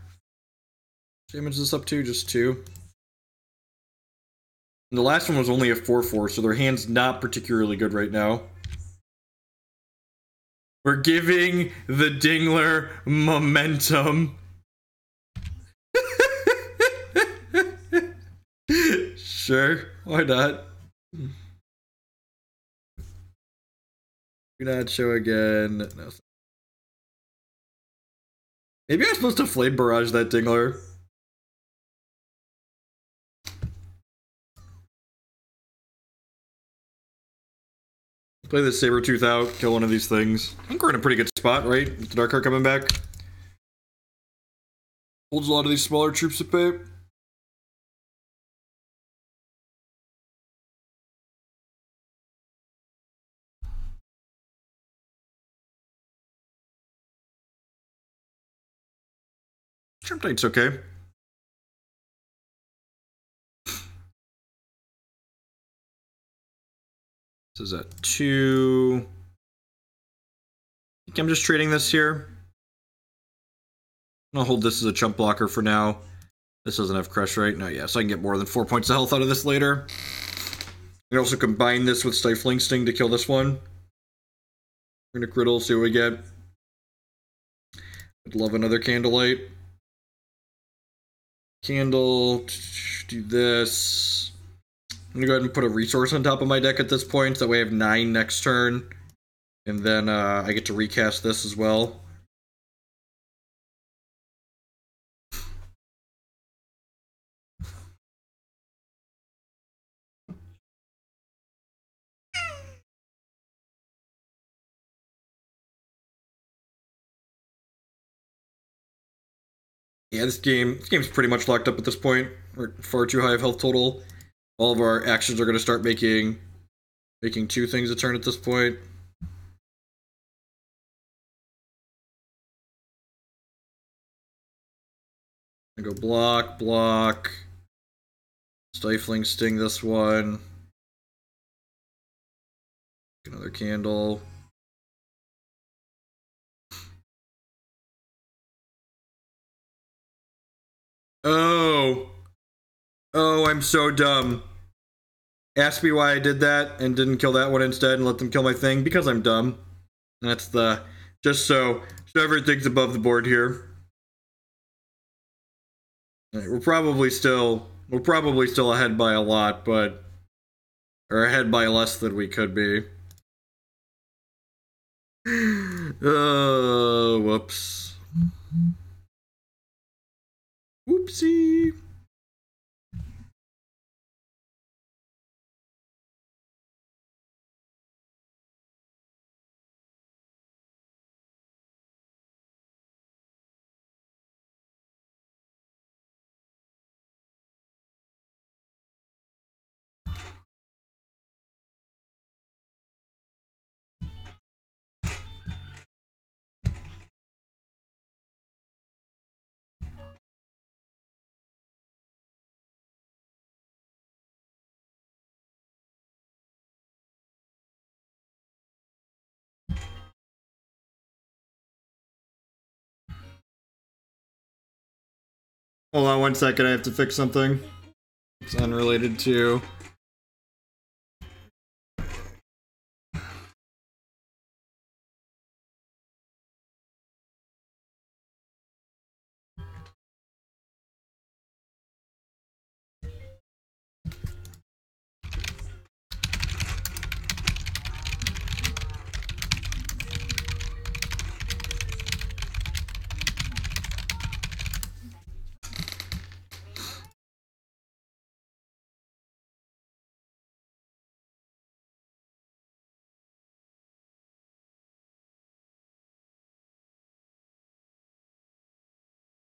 Damage this up to just 2. And the last one was only a 4/4, so their hand's not particularly good right now. We're giving the Dingler momentum. Sure, why not? Do not show again. No. Maybe I'm supposed to Flame Barrage that Dingler. Play the Sabretooth out, kill one of these things. I think we're in a pretty good spot, right? With the Dark Heart coming back. Holds a lot of these smaller troops at bay. Trump-Knight's okay. This is at 2. I think I'm just trading this here. I'll hold this as a chump blocker for now. This doesn't have crush, right? No, yeah, so I can get more than 4 points of health out of this later. I can also combine this with Stifling Sting to kill this one. Runic Riddles, see what we get. I'd love another Candlelight. Candle, do this. I'm gonna go ahead and put a resource on top of my deck at this point, so that way I have 9 next turn. And then I get to recast this as well. Yeah, this game's pretty much locked up at this point. We're far too high of health total. All of our actions are going to start making 2 things a turn at this point. I go block, block. Stifling Sting this one. Another candle. Oh. Oh, I'm so dumb. Ask me why I did that and didn't kill that one instead and let them kill my thing. Because I'm dumb. That's the... Just so everything's above the board here. Right, we're probably still ahead by a lot, but... Or ahead by less than we could be. Oh, whoops. Whoopsie. Hold on 1 second, I have to fix something. It's unrelated to...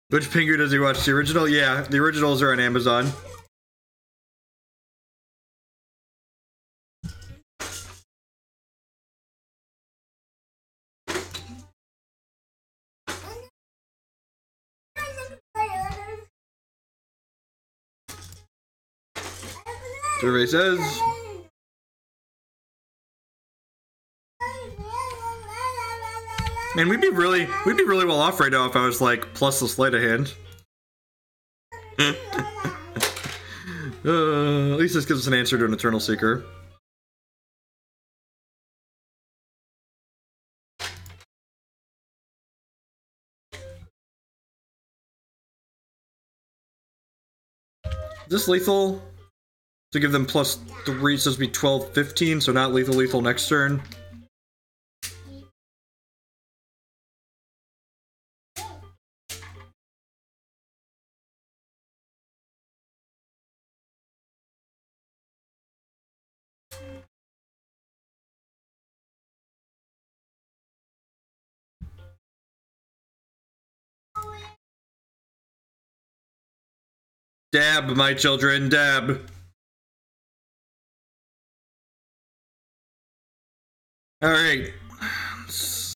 Which Pingu does he watch? The original? Yeah, the originals are on Amazon. Survey says... Man, we'd be really well off right now if I was like plus the sleight of hand. At least this gives us an answer to an Eternal Seeker. Is this lethal? To give them plus 3, so it's be 12, 15, so not lethal next turn. Dab, my children, dab. Alright.